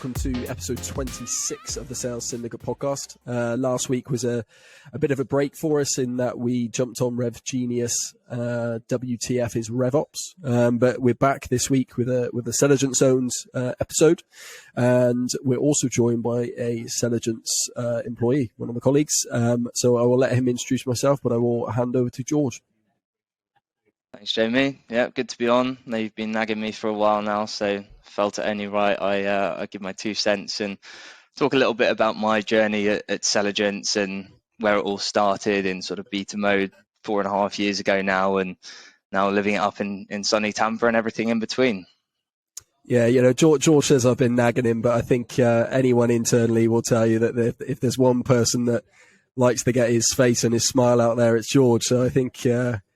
welcome to episode 26 of the Sales Syndicate podcast. Last week was a bit of a break for us in that we jumped on Rev Genius. WTF is RevOps, but we're back this week with a Selligence Zones episode, and we're also joined by a Selligence employee, one of my colleagues. So I will let him introduce myself, but I will hand over to George. Thanks, Jamie. Yeah, good to be on. I know you've been nagging me for a while now, so felt it only right. I give my 2 cents and talk a little bit about my journey at Selligence and where it all started in sort of beta mode 4.5 years ago now, and now living it up in sunny Tampa and everything in between. Yeah, you know, George says I've been nagging him, but I think anyone internally will tell you that if there's one person that likes to get his face and his smile out there, it's George. So I think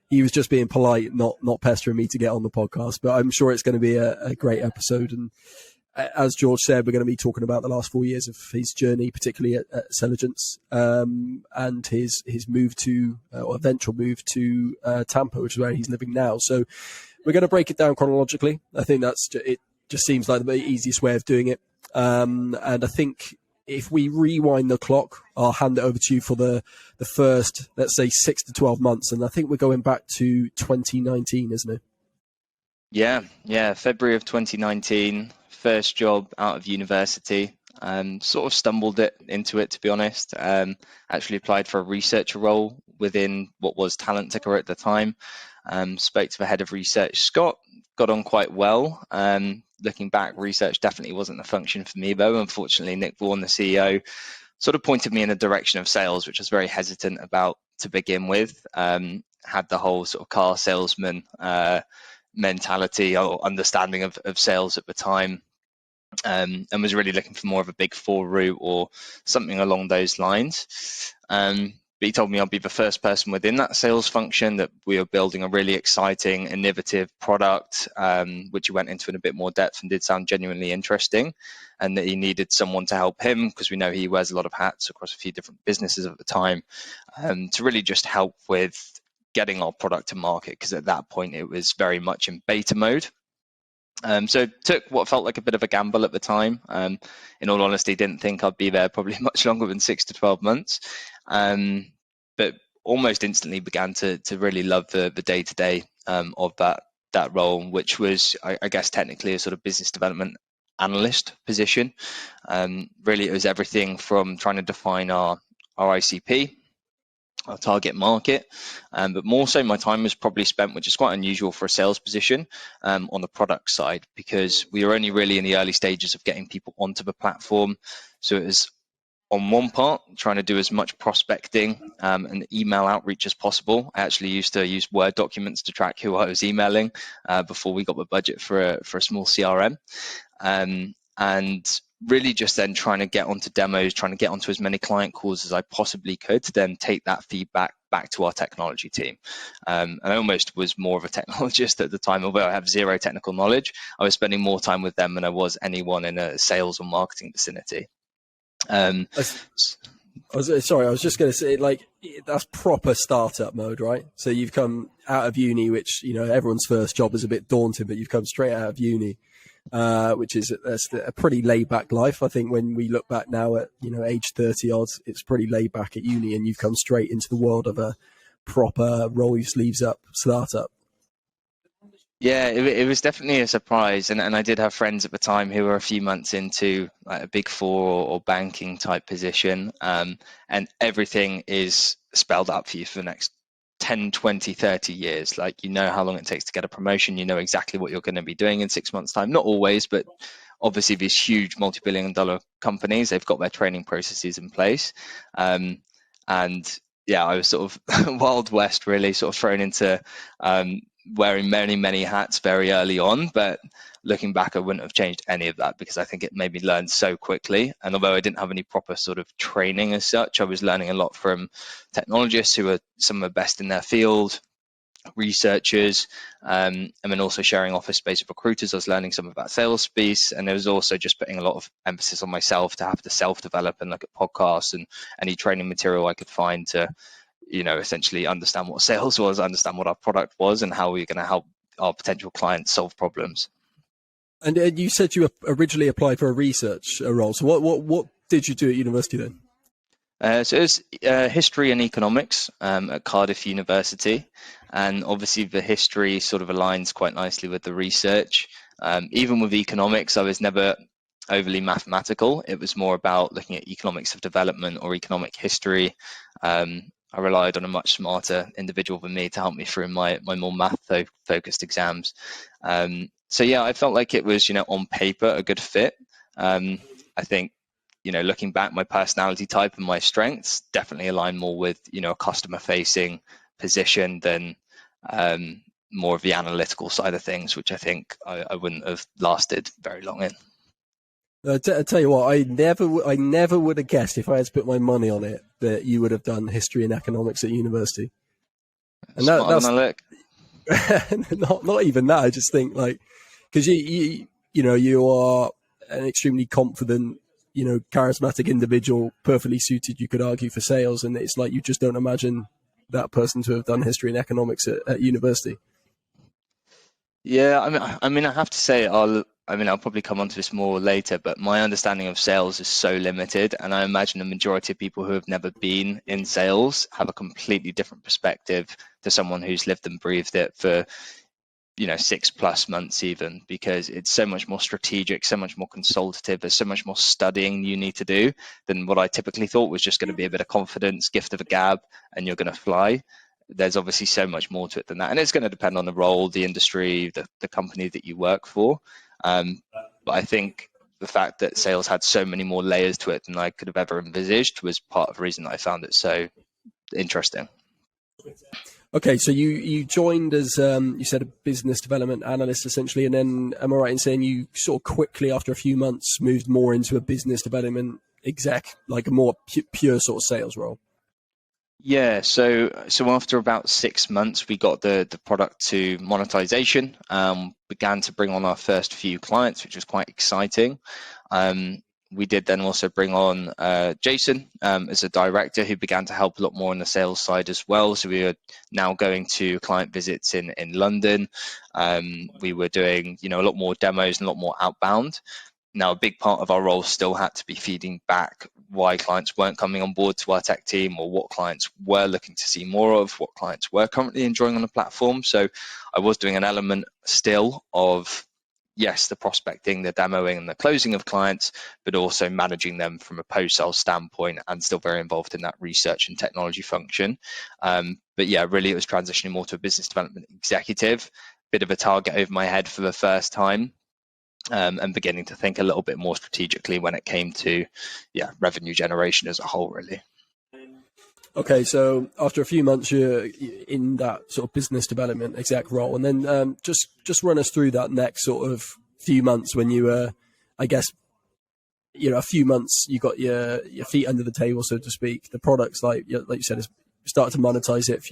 he was just being polite, not pestering me to get on the podcast. But I'm sure it's going to be a great episode. And as George said, we're going to be talking about the last 4 years of his journey, particularly at Selligence, and his move to, or eventual move to Tampa, which is where he's living now. So we're going to break it down chronologically. I think it just seems like the easiest way of doing it. And I think if we rewind the clock, I'll hand it over to you for the first, let's say, 6 to 12 months. And I think we're going back to 2019, isn't it? Yeah. February of 2019, first job out of university. Sort of stumbled into it, to be honest. Actually applied for a researcher role within what was Talent Ticker at the time. Spoke to the head of research, Scott, got on quite well. Looking back, research definitely wasn't the function for me, though. Unfortunately, Nick Vaughan, the CEO, sort of pointed me in the direction of sales, which I was very hesitant about to begin with. Had the whole sort of car salesman mentality or understanding of sales at the time, and was really looking for more of a big four route or something along those lines. But he told me I'd be the first person within that sales function, that we were building a really exciting, innovative product, which he went into in a bit more depth and did sound genuinely interesting, and that he needed someone to help him, because we know he wears a lot of hats across a few different businesses at the time, to really just help with getting our product to market, because at that point it was very much in beta mode. So took what felt like a bit of a gamble at the time. In all honesty, didn't think I'd be there probably much longer than 6 to 12 months. But almost instantly began to really love the day-to-day of that role, which was, I guess, technically a sort of business development analyst position. Really, it was everything from trying to define our ICP, our target market, but more so my time was probably spent, which is quite unusual for a sales position, on the product side, because we were only really in the early stages of getting people onto the platform. So it was, on one part, trying to do as much prospecting and email outreach as possible. I actually used to use Word documents to track who I was emailing before we got the budget for a small CRM. And really just then trying to get onto demos, trying to get onto as many client calls as I possibly could to then take that feedback back to our technology team. And I almost was more of a technologist at the time, although I have zero technical knowledge. I was spending more time with them than I was anyone in a sales or marketing vicinity. I was just going to say, like, that's proper startup mode, right? So you've come out of uni, which, you know, everyone's first job is a bit daunting, but you've come straight out of uni, which is a pretty laid back life. I think when we look back now at, you know, age 30 odd, it's pretty laid back at uni, and you've come straight into the world of a proper roll your sleeves up startup. Yeah, it was definitely a surprise, and I did have friends at the time who were a few months into like a big four or banking type position, and everything is spelled out for you for the next 10, 20, 30 years. Like, you know how long it takes to get a promotion, you know exactly what you're going to be doing in 6 months' time. Not always, but obviously these huge multi-billion-dollar companies, they've got their training processes in place. And yeah, I was sort of Wild West, really, sort of thrown into wearing many hats very early on. But looking back, I wouldn't have changed any of that, because I think it made me learn so quickly. And although I didn't have any proper sort of training as such, I was learning a lot from technologists who are some of the best in their field, researchers, and then also sharing office space with recruiters. I was learning some of that sales piece, and there was also just putting a lot of emphasis on myself to have to self-develop and look at podcasts and any training material I could find to, you know, essentially understand what sales was, understand what our product was, and how we were going to help our potential clients solve problems. And you said you originally applied for a research role. So what did you do at university then? So it's history and economics at Cardiff University, and obviously the history sort of aligns quite nicely with the research. Even with economics, I was never overly mathematical. It was more about looking at economics of development or economic history. I relied on a much smarter individual than me to help me through my more math-focused exams. So yeah, I felt like it was, on paper a good fit. I think, looking back, my personality type and my strengths definitely align more with, a customer-facing position than more of the analytical side of things, which I think I wouldn't have lasted very long in. I tell you what, I never would have guessed if I had to put my money on it that you would have done history and economics at university. And Smart than that's I look. not even that. I just think like because you are an extremely confident, charismatic individual, perfectly suited. You could argue for sales, and it's like you just don't imagine that person to have done history and economics at university. Yeah, I mean, I have to say, I'll probably come onto this more later, but my understanding of sales is so limited, and I imagine the majority of people who have never been in sales have a completely different perspective to someone who's lived and breathed it for, 6+ months even, because it's so much more strategic, so much more consultative. There's so much more studying you need to do than what I typically thought was just going to be a bit of confidence, gift of a gab, and you're going to fly. There's obviously so much more to it than that, and it's going to depend on the role, the industry, the company that you work for. But I think the fact that sales had so many more layers to it than I could have ever envisaged was part of the reason that I found it so interesting. Okay, so you joined as you said a business development analyst essentially, and then am I right in saying you sort of quickly after a few months moved more into a business development exec, like a more pure sort of sales role? Yeah, so after about 6 months, we got the product to monetization. Began to bring on our first few clients, which was quite exciting. We did then also bring on Jason as a director who began to help a lot more on the sales side as well. So we are now going to client visits in London. We were doing a lot more demos and a lot more outbound. Now, a big part of our role still had to be feeding back why clients weren't coming on board to our tech team, or what clients were looking to see more of, what clients were currently enjoying on the platform. So I was doing an element still of, yes, the prospecting, the demoing, and the closing of clients, but also managing them from a post-sale standpoint, and still very involved in that research and technology function. But yeah, really it was transitioning more to a business development executive, bit of a target over my head for the first time. And beginning to think a little bit more strategically when it came to revenue generation as a whole, really. Okay, so after a few months, you're in that sort of business development exec role, and then just run us through that next sort of few months when you were, I guess, a few months you got your feet under the table, so to speak. The products, like you said, is started to monetize it.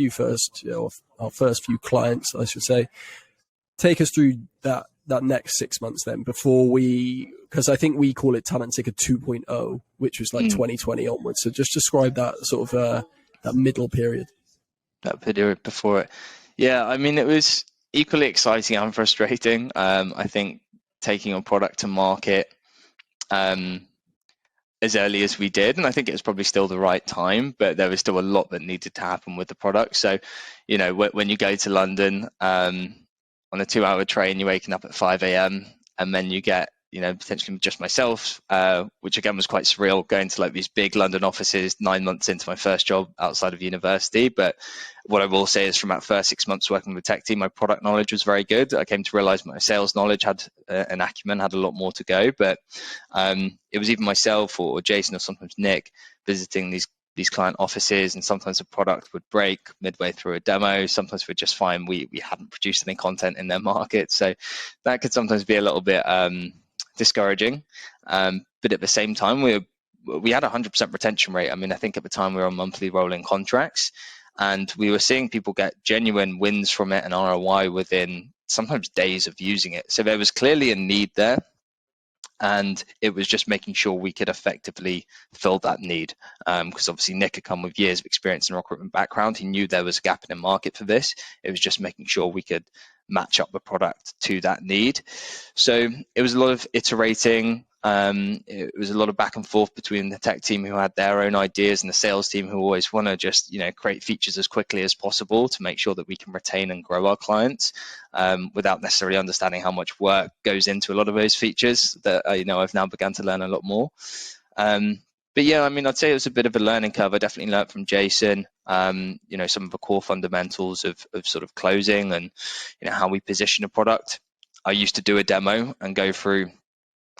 Our first few clients, I should say. Take us through that next 6 months then, because I think we call it Talent Ticker 2.0, which was like 2020 onwards. So just describe that sort of that middle period. That period before it. Yeah, I mean, it was equally exciting and frustrating. I think taking a product to market as early as we did, and I think it was probably still the right time, but there was still a lot that needed to happen with the product. So, when you go to London on a 2-hour train, you're waking up at 5 a.m. and then you get potentially just myself, which again was quite surreal, going to like these big London offices 9 months into my first job outside of university. But what I will say is, from that first 6 months working with the tech team, my product knowledge was very good. I came to realize my sales knowledge had an acumen, had a lot more to go. But it was even myself or Jason or sometimes Nick visiting these client offices, and sometimes the product would break midway through a demo. Sometimes we'd just find we hadn't produced any content in their market. So that could sometimes be a little bit discouraging, but at the same time we had 100% retention rate. I mean, I think at the time we were on monthly rolling contracts, and we were seeing people get genuine wins from it and ROI within sometimes days of using it. So there was clearly a need there. And it was just making sure we could effectively fill that need, because obviously Nick had come with years of experience and recruitment background. He knew there was a gap in the market for this. It was just making sure we could match up the product to that need. So it was a lot of iterating. It was a lot of back and forth between the tech team who had their own ideas and the sales team who always want to just create features as quickly as possible to make sure that we can retain and grow our clients, without necessarily understanding how much work goes into a lot of those features that I've now begun to learn a lot more. But yeah, I mean, I'd say it was a bit of a learning curve. I definitely learned from Jason, some of the core fundamentals of sort of closing and, how we position a product. I used to do a demo and go through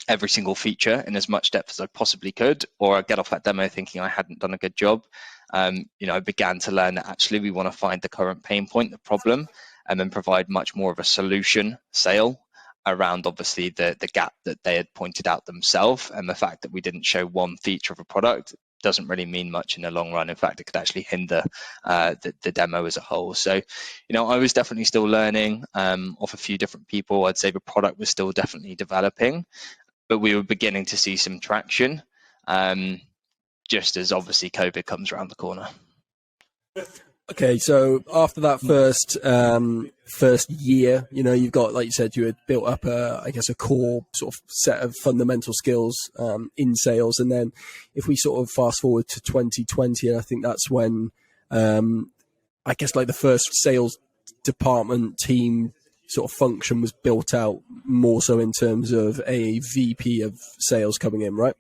every single feature in as much depth as I possibly could, or I'd get off that demo thinking I hadn't done a good job. I began to learn that actually we want to find the current pain point, the problem, and then provide much more of a solution sale around obviously the gap that they had pointed out themselves. And the fact that we didn't show one feature of a product doesn't really mean much in the long run. In fact, it could actually hinder the demo as a whole. So, I was definitely still learning off a few different people. I'd say the product was still definitely developing, but we were beginning to see some traction, just as obviously COVID comes around the corner. Okay, so after that first year, you've got, like you said, you had built up a core sort of set of fundamental skills in sales, and then if we sort of fast forward to 2020, I think that's when like the first sales department team sort of function was built out more so in terms of a VP of sales coming in, right?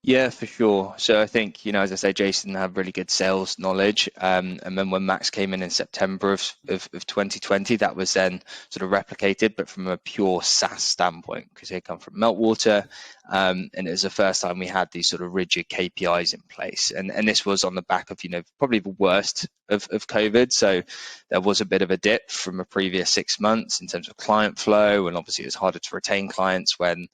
Yeah, for sure. So I think, as I say, Jason had really good sales knowledge. And then when Max came in September of 2020, that was then sort of replicated, but from a pure SaaS standpoint, because he come from Meltwater. And it was the first time we had these sort of rigid KPIs in place. And this was on the back of, probably the worst of COVID. So there was a bit of a dip from a previous 6 months in terms of client flow. And obviously it was harder to retain clients when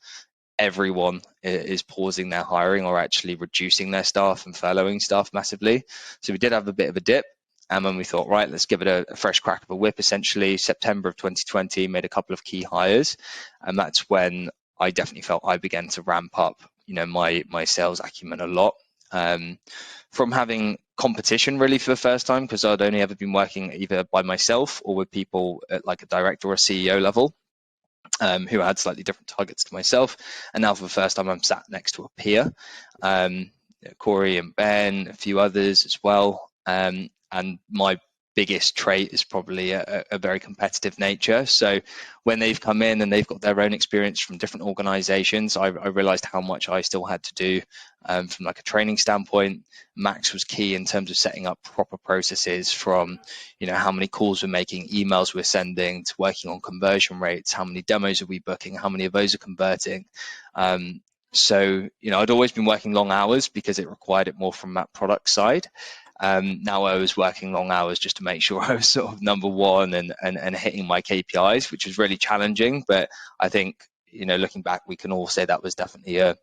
everyone is pausing their hiring or actually reducing their staff and furloughing staff massively. So we did have a bit of a dip. And then we thought, right, let's give it a fresh crack of a whip. Essentially, September of 2020, made a couple of key hires. And that's when I definitely felt I began to ramp up, my sales acumen a lot. From having competition really for the first time, because I'd only ever been working either by myself or with people at like a director or a CEO level. Who had slightly different targets to myself. And now for the first time, I'm sat next to a peer, Corey and Ben, a few others as well. And my biggest trait is probably a very competitive nature. So when they've come in and they've got their own experience from different organizations, I realized how much I still had to do from like a training standpoint. Max was key in terms of setting up proper processes from, how many calls we're making, emails we're sending, to working on conversion rates, how many demos are we booking, how many of those are converting. So, I'd always been working long hours because it required it more from that product side. Now I was working long hours just to make sure I was sort of number one and hitting my KPIs, which was really challenging. But I think, looking back, we can all say that was definitely a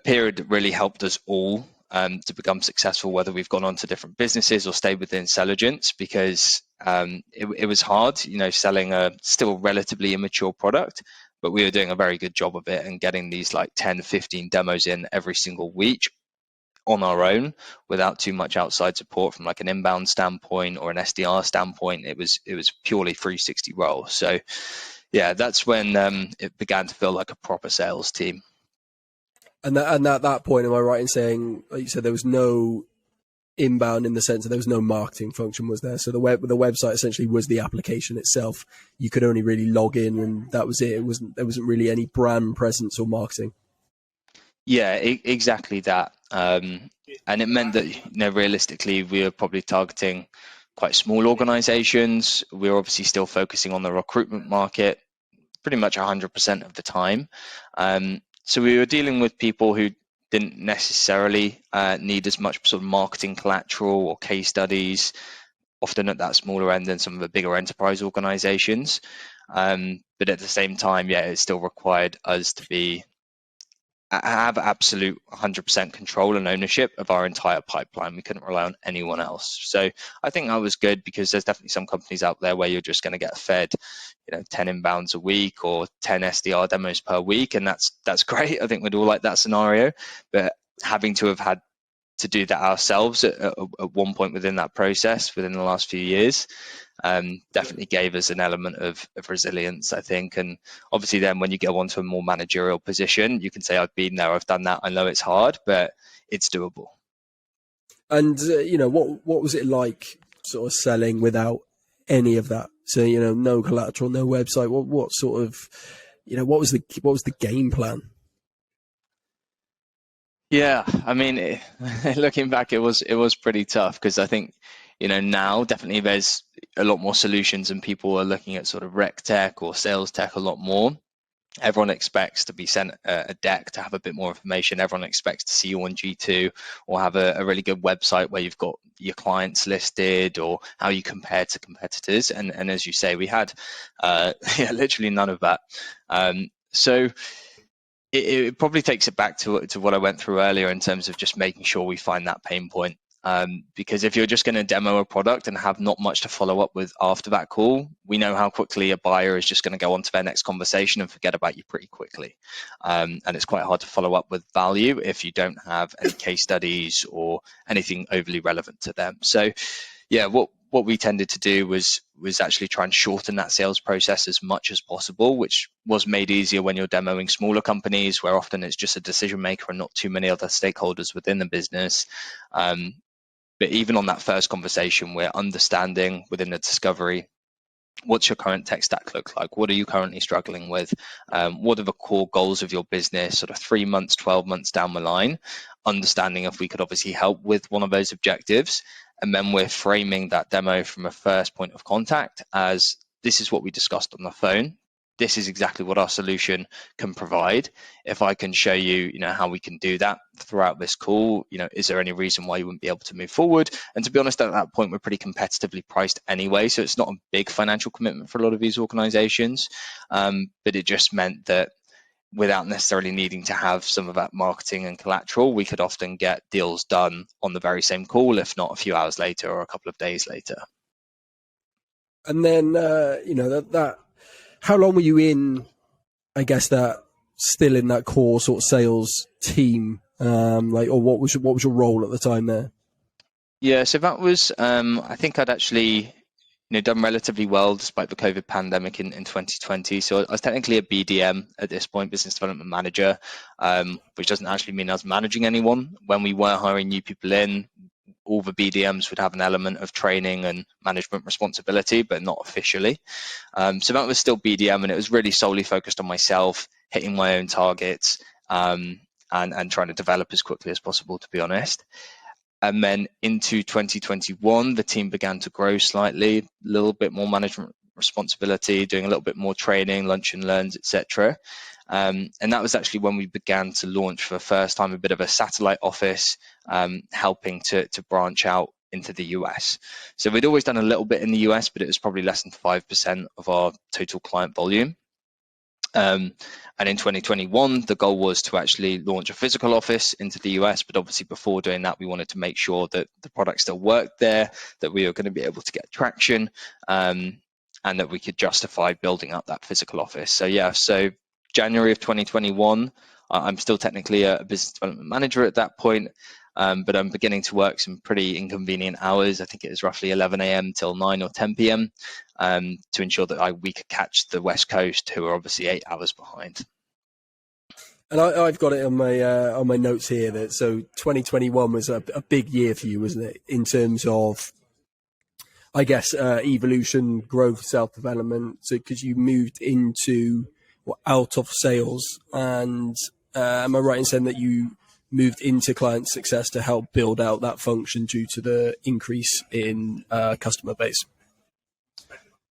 period that really helped us all to become successful, whether we've gone on to different businesses or stayed within Selligence, because it was hard, selling a still relatively immature product, but we were doing a very good job of it and getting these like 10, 15 demos in every single week on our own without too much outside support from like an inbound standpoint or an SDR standpoint. It was purely 360 role. So yeah, that's when it began to feel like a proper sales team. And at that point, am I right in saying, like you said, there was no inbound in the sense that there was no marketing function, was there? So the website essentially was the application itself. You could only really log in, and that was it. There wasn't really any brand presence or marketing. Yeah, exactly that. And it meant that, realistically, we were probably targeting quite small organizations. We were obviously still focusing on the recruitment market pretty much 100% of the time. So we were dealing with people who didn't necessarily need as much sort of marketing collateral or case studies, often at that smaller end than some of the bigger enterprise organizations. But at the same time, yeah, it still required us to be have absolute 100% control and ownership of our entire pipeline. We couldn't rely on anyone else. So I think that was good, because there's definitely some companies out there where you're just going to get fed, 10 inbounds a week or 10 SDR demos per week, and that's great. I think we'd all like that scenario, but having to have had to do that ourselves at one point within that process within the last few years definitely gave us an element of resilience, I think. And obviously then when you get onto a more managerial position, you can say, I've been there, I've done that, I know it's hard, but it's doable. And what was it like sort of selling without any of that? So no collateral, no website. What sort of what was the game plan? Yeah, I mean, looking back, it was pretty tough, because I think now definitely there's a lot more solutions and people are looking at sort of rec tech or sales tech a lot more. Everyone expects to be sent a deck to have a bit more information. Everyone expects to see you on G2 or have a really good website where you've got your clients listed or how you compare to competitors. And as you say, we had literally none of that. So it probably takes it back to what I went through earlier in terms of just making sure we find that pain point. Because if you're just going to demo a product and have not much to follow up with after that call, we know how quickly a buyer is just going to go on to their next conversation and forget about you pretty quickly. And it's quite hard to follow up with value if you don't have any case studies or anything overly relevant to them. So yeah, what we tended to do was actually try and shorten that sales process as much as possible, which was made easier when you're demoing smaller companies, where often it's just a decision maker and not too many other stakeholders within the business. But even on that first conversation, we're understanding within the discovery, what's your current tech stack look like? What are you currently struggling with? What are the core goals of your business, sort of 3 months, 12 months down the line? Understanding if we could obviously help with one of those objectives. And then we're framing that demo from a first point of contact as, this is what we discussed on the phone. This is exactly what our solution can provide. If I can show you, how we can do that throughout this call, is there any reason why you wouldn't be able to move forward? And to be honest, at that point, we're pretty competitively priced anyway, so it's not a big financial commitment for a lot of these organizations. But it just meant that without necessarily needing to have some of that marketing and collateral, we could often get deals done on the very same call, if not a few hours later or a couple of days later. And then, that how long were you in, I guess, that still in that core sort of sales team? Or what was your role at the time there? Yeah, so that was, I think I'd actually done relatively well despite the COVID pandemic in 2020. So I was technically a BDM at this point, business development manager, which doesn't actually mean I was managing anyone. When we were hiring new people in, all the BDMs would have an element of training and management responsibility, but not officially. So that was still BDM, and it was really solely focused on myself, hitting my own targets, and trying to develop as quickly as possible, to be honest. And then into 2021, the team began to grow slightly, a little bit more management responsibility, doing a little bit more training, lunch and learns, etc. And that was actually when we began to launch for the first time a bit of a satellite office, helping to branch out into the US. So we'd always done a little bit in the US, but it was probably less than 5% of our total client volume. And in 2021, the goal was to actually launch a physical office into the US. But obviously before doing that, we wanted to make sure that the product still worked there, that we were going to be able to get traction, and that we could justify building up that physical office. So yeah, so January of 2021, I'm still technically a business development manager at that point. But I'm beginning to work some pretty inconvenient hours. I think it was roughly 11 a.m. till 9 or 10 p.m. To ensure that we could catch the West Coast, who are obviously 8 hours behind. And I've got it on my notes here that so 2021 was a big year for you, wasn't it? In terms of, I guess, evolution, growth, self-development. So because you moved out of sales, and am I right in saying that you moved into client success to help build out that function due to the increase in customer base?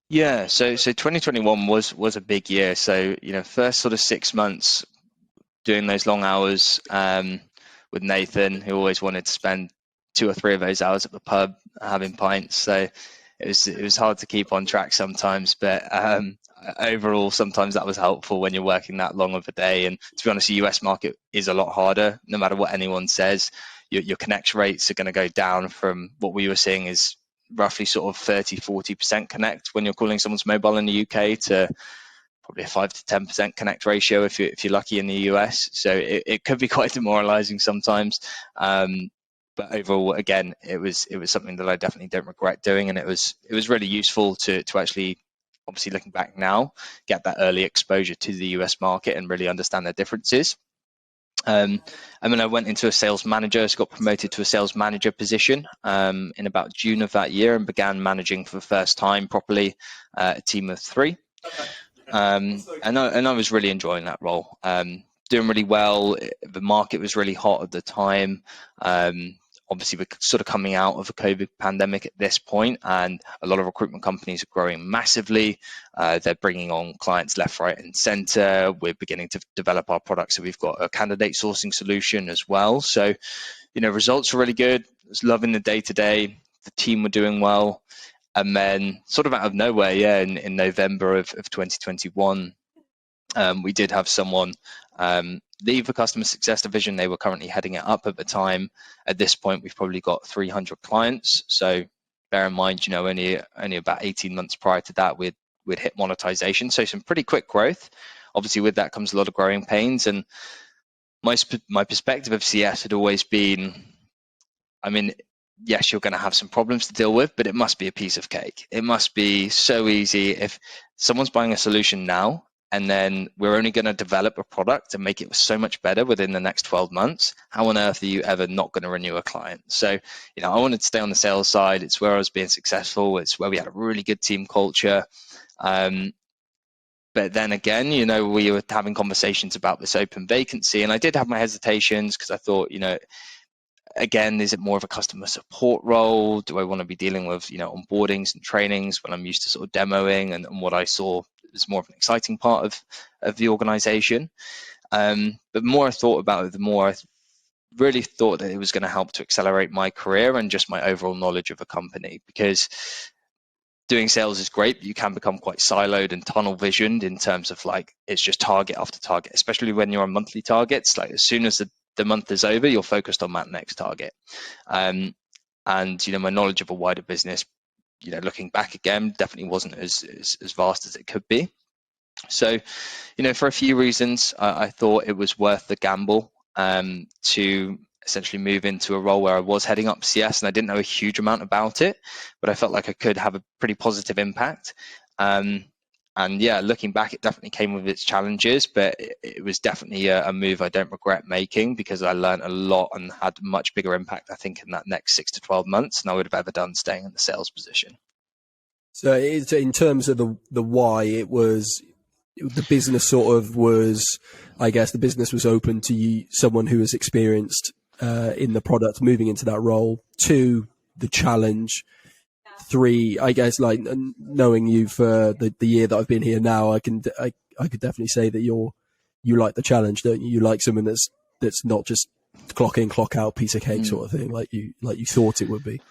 Yeah, so 2021 was a big year. So first sort of 6 months doing those long hours with Nathan, who always wanted to spend 2 or 3 of those hours at the pub having pints. So it was hard to keep on track sometimes, but overall, sometimes that was helpful when you're working that long of a day. And to be honest, the US market is a lot harder. No matter what anyone says, your connection rates are going to go down from what we were seeing is roughly sort of 30-40% connect when you're calling someone's mobile in the UK to probably a 5 to 10% connect ratio if you're lucky in the US. So it could be quite demoralizing sometimes. But overall, again, it was something that I definitely don't regret doing, and it was really useful to actually, obviously looking back now, get that early exposure to the US market and really understand the differences. And then I went into a sales manager, so got promoted to a sales manager position in about June of that year, and began managing for the first time properly a team of 3. And I was really enjoying that role, doing really well. The market was really hot at the time. Obviously, we're sort of coming out of a COVID pandemic at this point, and a lot of recruitment companies are growing massively. They're bringing on clients left, right, and center. We're beginning to develop our products, so we've got a candidate sourcing solution as well. So, results are really good. I was loving the day-to-day. The team were doing well. And then sort of out of nowhere, in November of 2021, we did have someone leave the customer success division. They were currently heading it up at the time. At this point, we've probably got 300 clients. So bear in mind, only about 18 months prior to that, we'd hit monetization. So some pretty quick growth. Obviously, with that comes a lot of growing pains. And my perspective of CS had always been, yes, you're going to have some problems to deal with, but it must be a piece of cake. It must be so easy. If someone's buying a solution now, and then we're only going to develop a product and make it so much better within the next 12 months, how on earth are you ever not going to renew a client? So, I wanted to stay on the sales side. It's where I was being successful. It's where we had a really good team culture. But then again, we were having conversations about this open vacancy, and I did have my hesitations because I thought, again, is it more of a customer support role? Do I want to be dealing with, onboardings and trainings when I'm used to sort of demoing and what I saw was more of an exciting part of the organization? But the more I thought about it, the more I really thought that it was going to help to accelerate my career and just my overall knowledge of a company, because doing sales is great, but you can become quite siloed and tunnel visioned in terms of it's just target after target, especially when you're on monthly targets. As soon as the month is over, you're focused on that next target. And my knowledge of a wider business, looking back again, definitely wasn't as vast as it could be. So, for a few reasons, I thought it was worth the gamble to essentially move into a role where I was heading up CS, and I didn't know a huge amount about it, but I felt like I could have a pretty positive impact. And looking back, it definitely came with its challenges, but it was definitely a move I don't regret making, because I learned a lot and had much bigger impact, I think, in that next 6 to 12 months than I would have ever done staying in the sales position. So in terms of the why, it was the business sort of was, I guess the business was open to you, someone who was experienced in the product, moving into that role. 2, the challenge. 3, I guess, knowing you for the year that I've been here now, I could definitely say that you like the challenge, don't you? You like something that's not just clock in, clock out, piece of cake sort of thing, like you thought it would be.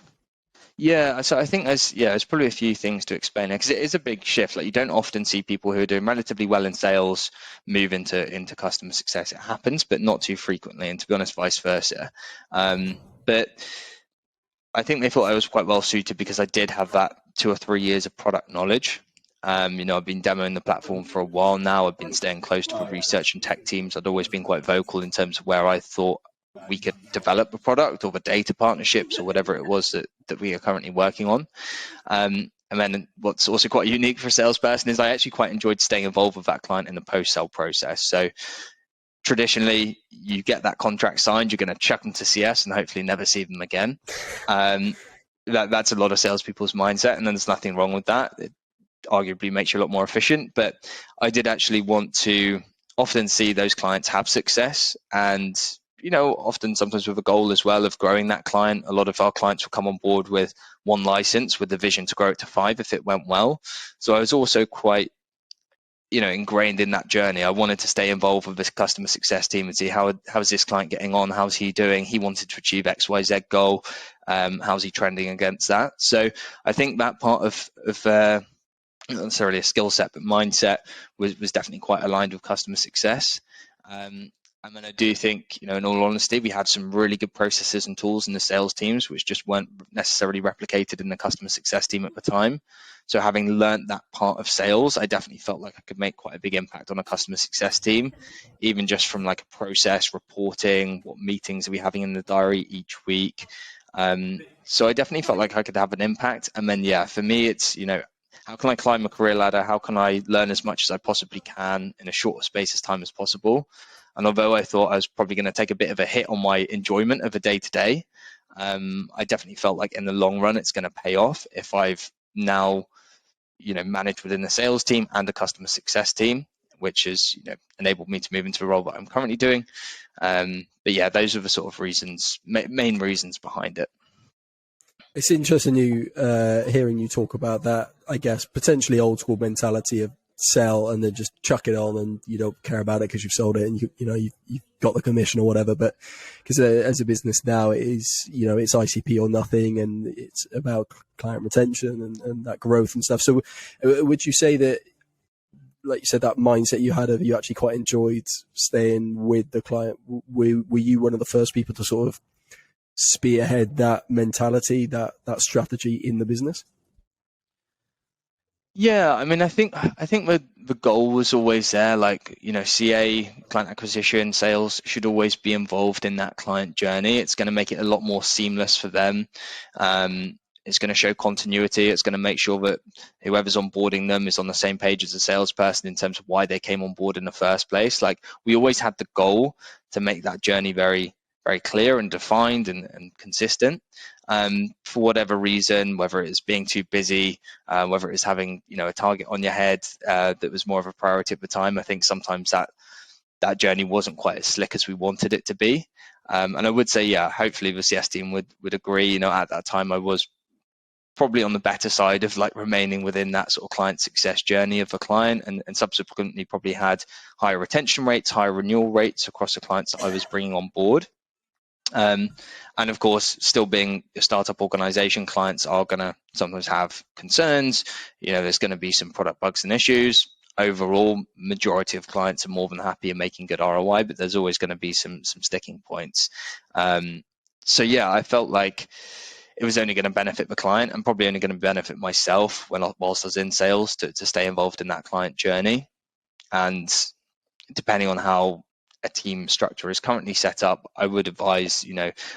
Yeah, so I think there's probably a few things to explain it, because it is a big shift. You don't often see people who are doing relatively well in sales move into customer success. It happens, but not too frequently, and to be honest, vice versa. But I think they thought I was quite well suited because I did have that 2 or 3 years of product knowledge. I've been demoing the platform for a while now. I've been staying close to the research and tech teams. I'd always been quite vocal in terms of where I thought we could develop a product, or the data partnerships, or whatever it was that we are currently working on. And then what's also quite unique for a salesperson is I actually quite enjoyed staying involved with that client in the post-sale process. So traditionally, you get that contract signed, you're going to chuck them to CS and hopefully never see them again. That's a lot of salespeople's mindset, and then there's nothing wrong with that. It arguably makes you a lot more efficient. But I did actually want to often see those clients have success, and often sometimes with a goal as well of growing that client. A lot of our clients will come on board with 1 license with the vision to grow it to 5 if it went well. So I was also quite ingrained in that journey. I wanted to stay involved with this customer success team and see how's this client getting on, how's he doing. He wanted to achieve XYZ goal. How's he trending against that? So I think that part of not necessarily a skill set, but mindset was definitely quite aligned with customer success. And then I do think, in all honesty, we had some really good processes and tools in the sales teams, which just weren't necessarily replicated in the customer success team at the time. So having learned that part of sales, I definitely felt like I could make quite a big impact on a customer success team, even just from like a process reporting, what meetings are we having in the diary each week. So I definitely felt like I could have an impact. And then, yeah, for me, it's, how can I climb a career ladder? How can I learn as much as I possibly can in a short space of time as possible? And although I thought I was probably going to take a bit of a hit on my enjoyment of a day-to-day, I definitely felt like in the long run, it's going to pay off if I've now, managed within the sales team and the customer success team, which has, enabled me to move into the role that I'm currently doing. But yeah, those are the sort of main reasons behind it. It's interesting hearing you talk about that, I guess, potentially old school mentality of sell and then just chuck it on and you don't care about it because you've sold it and you've got the commission or whatever. But because as a business now, it is, it's ICP or nothing, and it's about client retention and that growth and stuff. So would you say that, like you said, that mindset you had of you actually quite enjoyed staying with the client? Were you one of the first people to sort of spearhead that mentality, that strategy in the business? Yeah, I mean, I think the goal was always there. Like, CA, client acquisition, sales should always be involved in that client journey. It's going to make it a lot more seamless for them. It's going to show continuity. It's going to make sure that whoever's onboarding them is on the same page as the salesperson in terms of why they came on board in the first place. Like, we always had the goal to make that journey very, very clear and defined and consistent. For whatever reason, whether it's being too busy, whether it's having a target on your head that was more of a priority at the time, I think sometimes that journey wasn't quite as slick as we wanted it to be. And I would say, yeah, hopefully the CS team would agree. At that time I was probably on the better side of like remaining within that sort of client success journey of a client, and subsequently probably had higher retention rates, higher renewal rates across the clients that I was bringing on board. And of course, still being a startup organization, clients are going to sometimes have concerns. There's going to be some product bugs and issues. Overall, majority of clients are more than happy in making good ROI, but there's always going to be some sticking points. So yeah, I felt like it was only going to benefit the client and probably only going to benefit myself whilst I was in sales to stay involved in that client journey. And depending on how a team structure is currently set up, I would advise,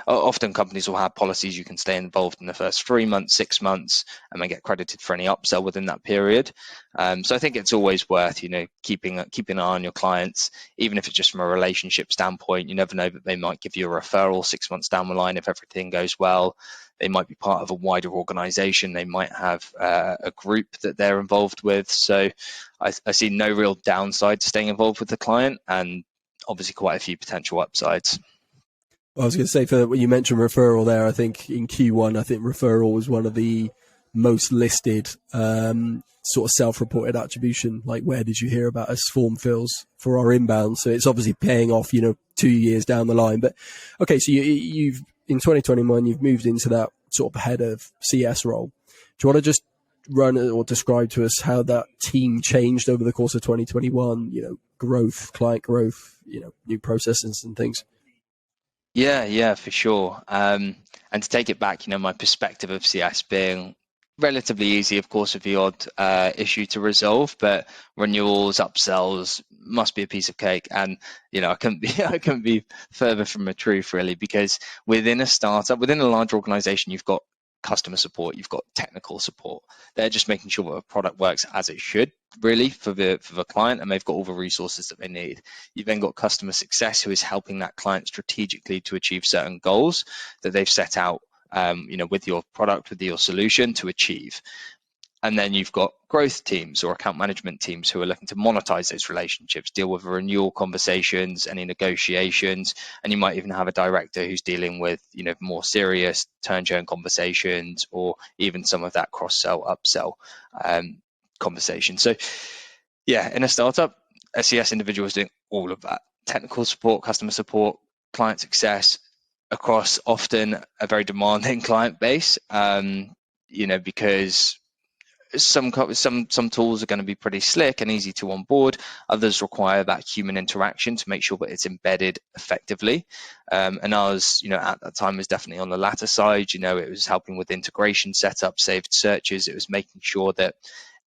often companies will have policies you can stay involved in the first 3 months, 6 months, and then get credited for any upsell within that period. So I think it's always worth, keeping an eye on your clients, even if it's just from a relationship standpoint. You never know that they might give you a referral 6 months down the line if everything goes well. They might be part of a wider organization. They might have a group that they're involved with. So I see no real downside to staying involved with the client, and obviously quite a few potential upsides. Well, I was going to say, for when you mentioned referral there, I think in Q1, referral was one of the most listed sort of self-reported attribution. Like, where did you hear about us form fills for our inbound? So it's obviously paying off, 2 years down the line. But okay, so you've in 2021, you've moved into that sort of head of CS role. Do you want to just run or describe to us how that team changed over the course of 2021? Growth, client growth, new processes and things. Yeah, for sure. And to take it back, my perspective of CS being relatively easy, of course, with the odd issue to resolve, but renewals, upsells must be a piece of cake. And I couldn't be further from the truth, really, because within a startup, within a large organization, you've got customer support, you've got technical support. They're just making sure that a product works as it should, really, for the client, and they've got all the resources that they need. You've then got customer success, who is helping that client strategically to achieve certain goals that they've set out, with your product, with your solution to achieve. And then you've got growth teams or account management teams who are looking to monetize those relationships, deal with renewal conversations, any negotiations, and you might even have a director who's dealing with, more serious turn churn conversations, or even some of that cross-sell, upsell conversation. So yeah, in a startup, a CS individual is doing all of that: technical support, customer support, client success, across often a very demanding client base, because some tools are going to be pretty slick and easy to onboard. Others require that human interaction to make sure that it's embedded effectively. And ours, at that time was definitely on the latter side. It was helping with integration setup, saved searches. It was making sure that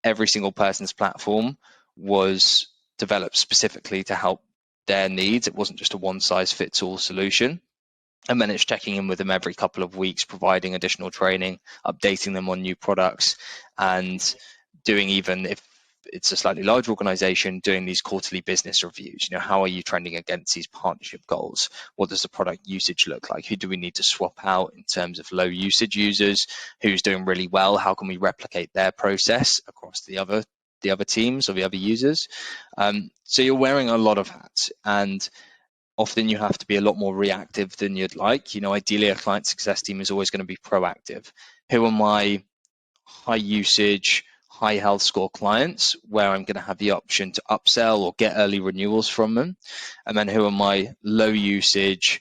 every single person's platform was developed specifically to help their needs. It wasn't just a one-size-fits-all solution. And then it's checking in with them every couple of weeks, providing additional training, updating them on new products, and doing, even if it's a slightly larger organization, doing these quarterly business reviews. How are you trending against these partnership goals? What does the product usage look like? Who do we need to swap out in terms of low usage users? Who's doing really well? How can we replicate their process across the other teams or the other users? So you're wearing a lot of hats, and often you have to be a lot more reactive than you'd like. Ideally, a client success team is always going to be proactive. Who are my high usage, high health score clients where I'm going to have the option to upsell or get early renewals from them? And then who are my low usage,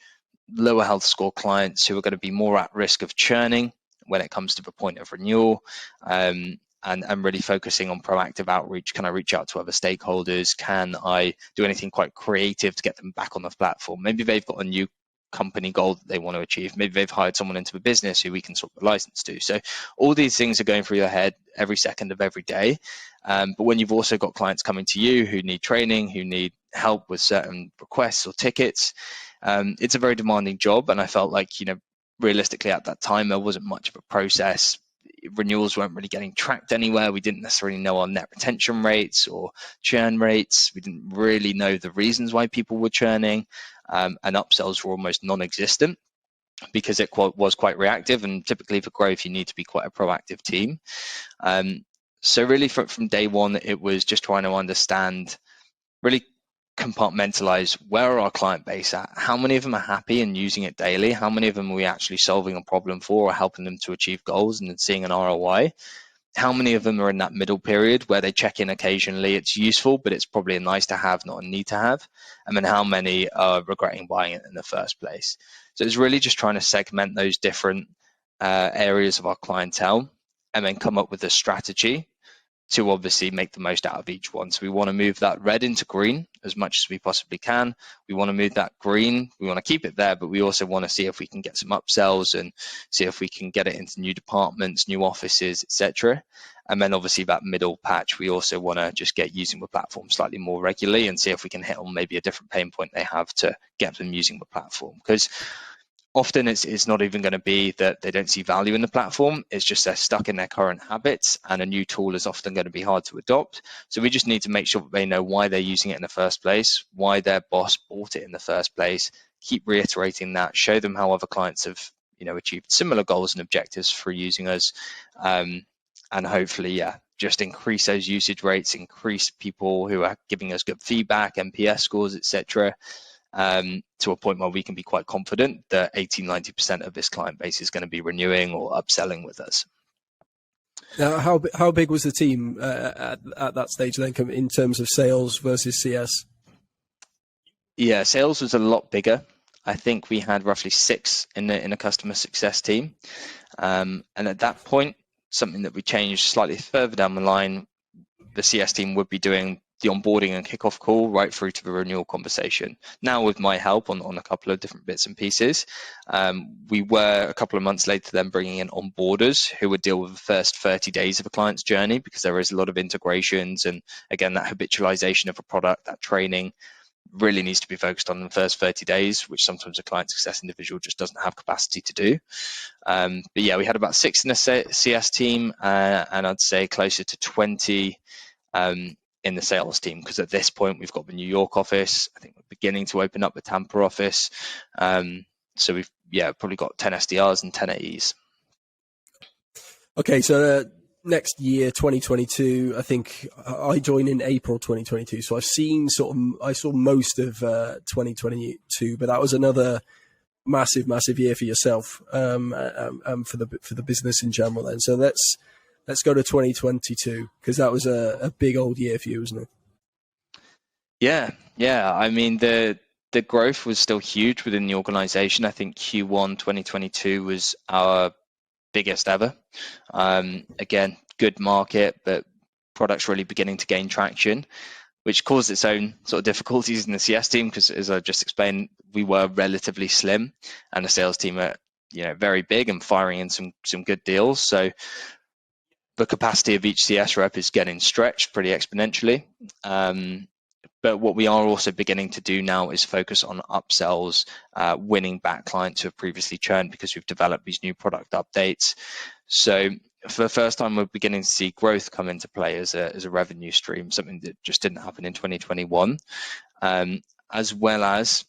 lower health score clients who are going to be more at risk of churning when it comes to the point of renewal? And really focusing on proactive outreach. Can I reach out to other stakeholders? Can I do anything quite creative to get them back on the platform? Maybe they've got a new company goal that they want to achieve. Maybe they've hired someone into the business who we can swap the license to. So all these things are going through your head every second of every day. But when you've also got clients coming to you who need training, who need help with certain requests or tickets, it's a very demanding job. And I felt like, realistically at that time, there wasn't much of a process. Renewals weren't really getting tracked anywhere. We didn't necessarily know our net retention rates or churn rates. We didn't really know the reasons why people were churning, and upsells were almost non-existent because it was quite reactive. And typically for growth, you need to be quite a proactive team. So really from day one, it was just trying to understand, really compartmentalize, where are our client base at? How many of them are happy and using it daily? How many of them are we actually solving a problem for or helping them to achieve goals and seeing an ROI? How many of them are in that middle period where they check in occasionally? It's useful, but it's probably a nice to have, not a need to have. And then how many are regretting buying it in the first place? So it's really just trying to segment those different areas of our clientele and then come up with a strategy to obviously make the most out of each one. So we want to move that red into green as much as we possibly can. We want to move that green. We want to keep it there, but we also want to see if we can get some upsells and see if we can get it into new departments, new offices, etc. And then obviously that middle patch, we also want to just get using the platform slightly more regularly and see if we can hit on maybe a different pain point they have to get them using the platform. Because often it's not even going to be that they don't see value in the platform. It's just they're stuck in their current habits, and a new tool is often going to be hard to adopt. So we just need to make sure that they know why they're using it in the first place, why their boss bought it in the first place. Keep reiterating that, show them how other clients have achieved similar goals and objectives for using us, and hopefully just increase those usage rates, increase people who are giving us good feedback, NPS scores, etc. To a point where we can be quite confident that 80-90% of this client base is going to be renewing or upselling with us. Now, how big was the team at that stage then, in terms of sales versus CS? Yeah, sales was a lot bigger. I think we had roughly 6 in a customer success team, and at that point, something that we changed slightly further down the line, the CS team would be doing the onboarding and kickoff call right through to the renewal conversation. Now with my help on a couple of different bits and pieces, we were a couple of months later then bringing in onboarders who would deal with the first 30 days of a client's journey, because there is a lot of integrations and again that habitualization of a product, that training really needs to be focused on the first 30 days, which sometimes a client success individual just doesn't have capacity to do. But yeah, we had about 6 in the CS team, and I'd say closer to 20 in the sales team, because at this point we've got the New York office. I think we're beginning to open up the Tampa office. So we've probably got 10 SDRs and 10 AEs. Okay, so next year, 2022, I think I joined in April 2022. So I saw most of 2022, but that was another massive year for yourself, and for the business in general then. So let's go to 2022, because that was a big old year for you, wasn't it? Yeah. I mean, the growth was still huge within the organization. I think Q1 2022 was our biggest ever. Again, good market, but products really beginning to gain traction, which caused its own sort of difficulties in the CS team, because as I just explained, we were relatively slim and the sales team are very big and firing in some good deals. So the capacity of each CS rep is getting stretched pretty exponentially. But what we are also beginning to do now is focus on upsells, winning back clients who have previously churned because we've developed these new product updates. So for the first time, we're beginning to see growth come into play as a revenue stream, something that just didn't happen in 2021, as well as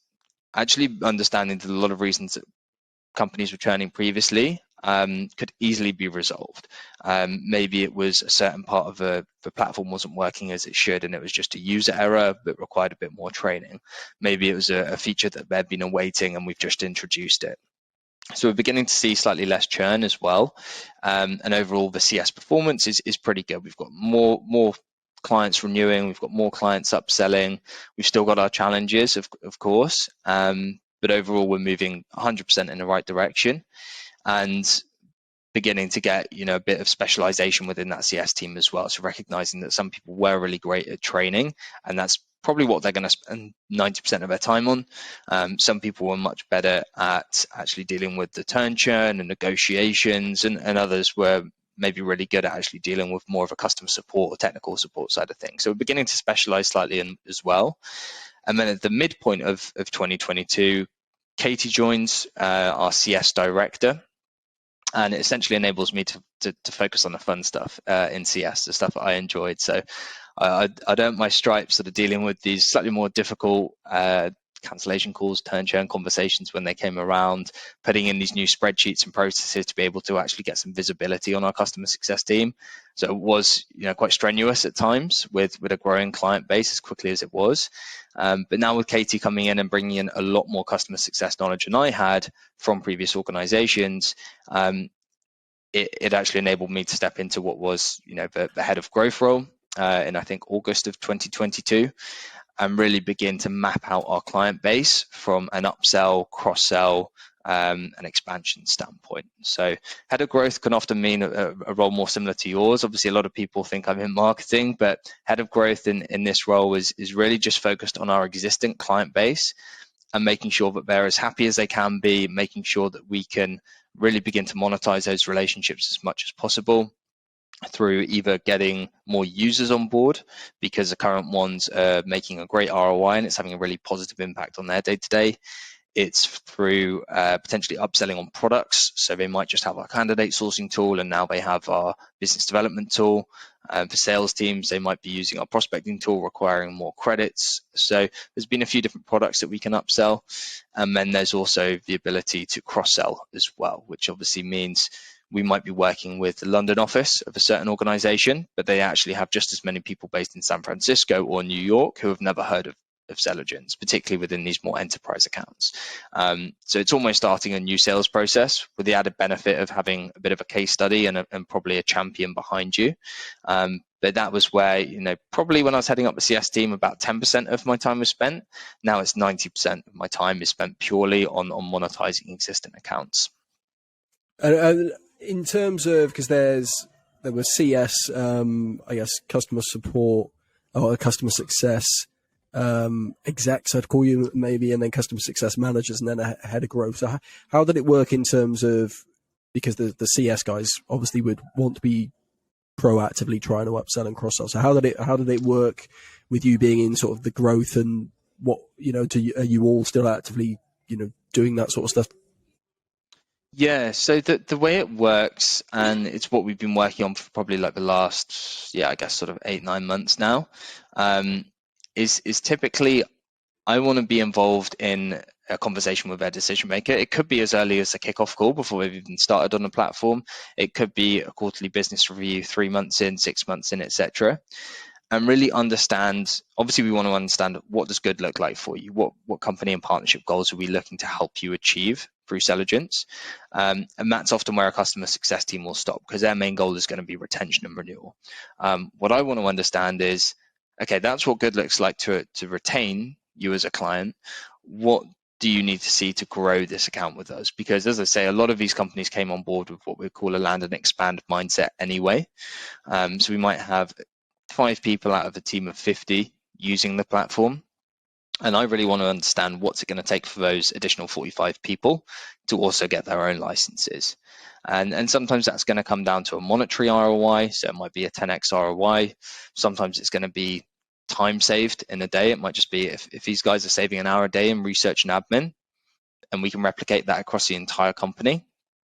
actually understanding that a lot of reasons that companies were churning previously could easily be resolved. Maybe it was a certain part of the platform wasn't working as it should, and it was just a user error that required a bit more training. Maybe it was a feature that they'd been awaiting and we've just introduced it. So we're beginning to see slightly less churn as well. And overall, the CS performance is pretty good. We've got more clients renewing, we've got more clients upselling. We've still got our challenges, of course, but overall, we're moving 100% in the right direction and beginning to get a bit of specialization within that CS team as well. So recognizing that some people were really great at training, and that's probably what they're going to spend 90% of their time on. Some people were much better at actually dealing with the turn churn and negotiations, and others were maybe really good at actually dealing with more of a customer support or technical support side of things. So we're beginning to specialize slightly in as well. And then at the midpoint of 2022, Katie joins, our CS director, and it essentially enables me to focus on the fun stuff in CS, the stuff that I enjoyed. So I'd earned my stripes sort of dealing with these slightly more difficult cancellation calls, turn churn conversations when they came around, putting in these new spreadsheets and processes to be able to actually get some visibility on our customer success team. So it was quite strenuous at times with a growing client base as quickly as it was. But now with Katie coming in and bringing in a lot more customer success knowledge than I had from previous organizations, it actually enabled me to step into what was the head of growth role in I think August of 2022. And really begin to map out our client base from an upsell, cross-sell, and expansion standpoint. So head of growth can often mean a role more similar to yours. Obviously, a lot of people think I'm in marketing, but head of growth in this role is really just focused on our existing client base and making sure that they're as happy as they can be, making sure that we can really begin to monetize those relationships as much as possible through either getting more users on board because the current ones are making a great ROI and it's having a really positive impact on their day-to-day. It's through potentially upselling on products. So they might just have our candidate sourcing tool and now they have our business development tool. For sales teams, they might be using our prospecting tool requiring more credits. So there's been a few different products that we can upsell. And then there's also the ability to cross-sell as well, which obviously means we might be working with the London office of a certain organization, but they actually have just as many people based in San Francisco or New York who have never heard of Selligence, particularly within these more enterprise accounts. So it's almost starting a new sales process with the added benefit of having a bit of a case study and probably a champion behind you. But that was where, probably when I was heading up the CS team, about 10% of my time was spent. Now it's 90% of my time is spent purely on monetizing existing accounts. In terms of, because there was CS, I guess customer support or customer success execs, I'd call you maybe, and then customer success managers, and then a head of growth. So how did it work in terms of, because the CS guys obviously would want to be proactively trying to upsell and cross sell. So how did it work with you being in sort of the growth, and what are you all still actively doing that sort of stuff? Yeah, so the way it works, and it's what we've been working on for probably like the last, I guess sort of 8-9 months now, is typically I want to be involved in a conversation with their decision maker. It could be as early as a kickoff call before we've even started on the platform. It could be a quarterly business review 3 months in, 6 months in, etc. And really understand, obviously we want to understand what does good look like for you, what company and partnership goals are we looking to help you achieve through Selligence, and that's often where a customer success team will stop because their main goal is going to be retention and renewal. What I want to understand is, okay, that's what good looks like to retain you as a client. What do you need to see to grow this account with us? Because as I say, a lot of these companies came on board with what we call a land and expand mindset anyway. So we might have 5 people out of a team of 50 using the platform. And I really want to understand what's it going to take for those additional 45 people to also get their own licenses. And sometimes that's going to come down to a monetary ROI. So it might be a 10x ROI. Sometimes it's going to be time saved in a day. It might just be if these guys are saving an hour a day in research and admin, and we can replicate that across the entire company,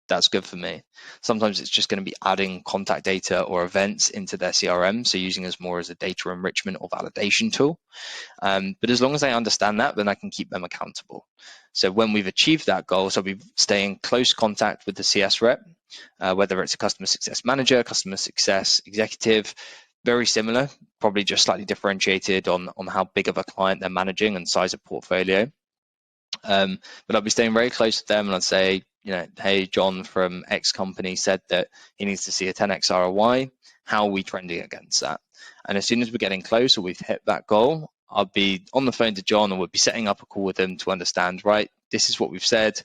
that's good for me. Sometimes it's just going to be adding contact data or events into their CRM, so using us more as a data enrichment or validation tool. But as long as I understand that, then I can keep them accountable. So when we've achieved that goal, so we stay in close contact with the CS rep, whether it's a customer success manager, customer success executive, very similar, probably just slightly differentiated on how big of a client they're managing and size of portfolio. But I'll be staying very close to them, and I'd say, hey, John from X company said that he needs to see a 10x ROI. How are we trending against that? And as soon as we're getting close or we've hit that goal, I'll be on the phone to John, and we'll be setting up a call with him to understand, right, this is what we've said.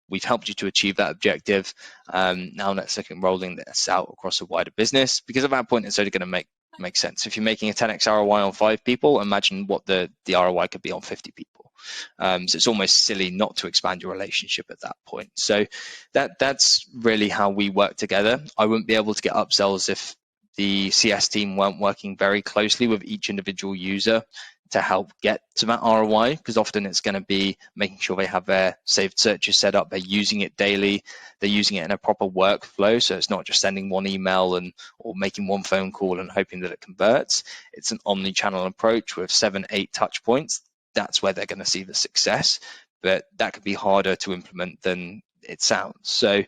We've helped you to achieve that objective. Now let's look at rolling this out across a wider business, because at that point, it's only going to make sense. If you're making a 10x ROI on 5 people, imagine what the ROI could be on 50 people. So it's almost silly not to expand your relationship at that point. So that's really how we work together. I wouldn't be able to get upsells if the CS team weren't working very closely with each individual user to help get to that ROI, because often it's going to be making sure they have their saved searches set up, they're using it daily, they're using it in a proper workflow, so it's not just sending one email or making one phone call and hoping that it converts. It's an omni-channel approach with 7-8 touch points. That's where they're going to see the success, but that could be harder to implement than it sounds. So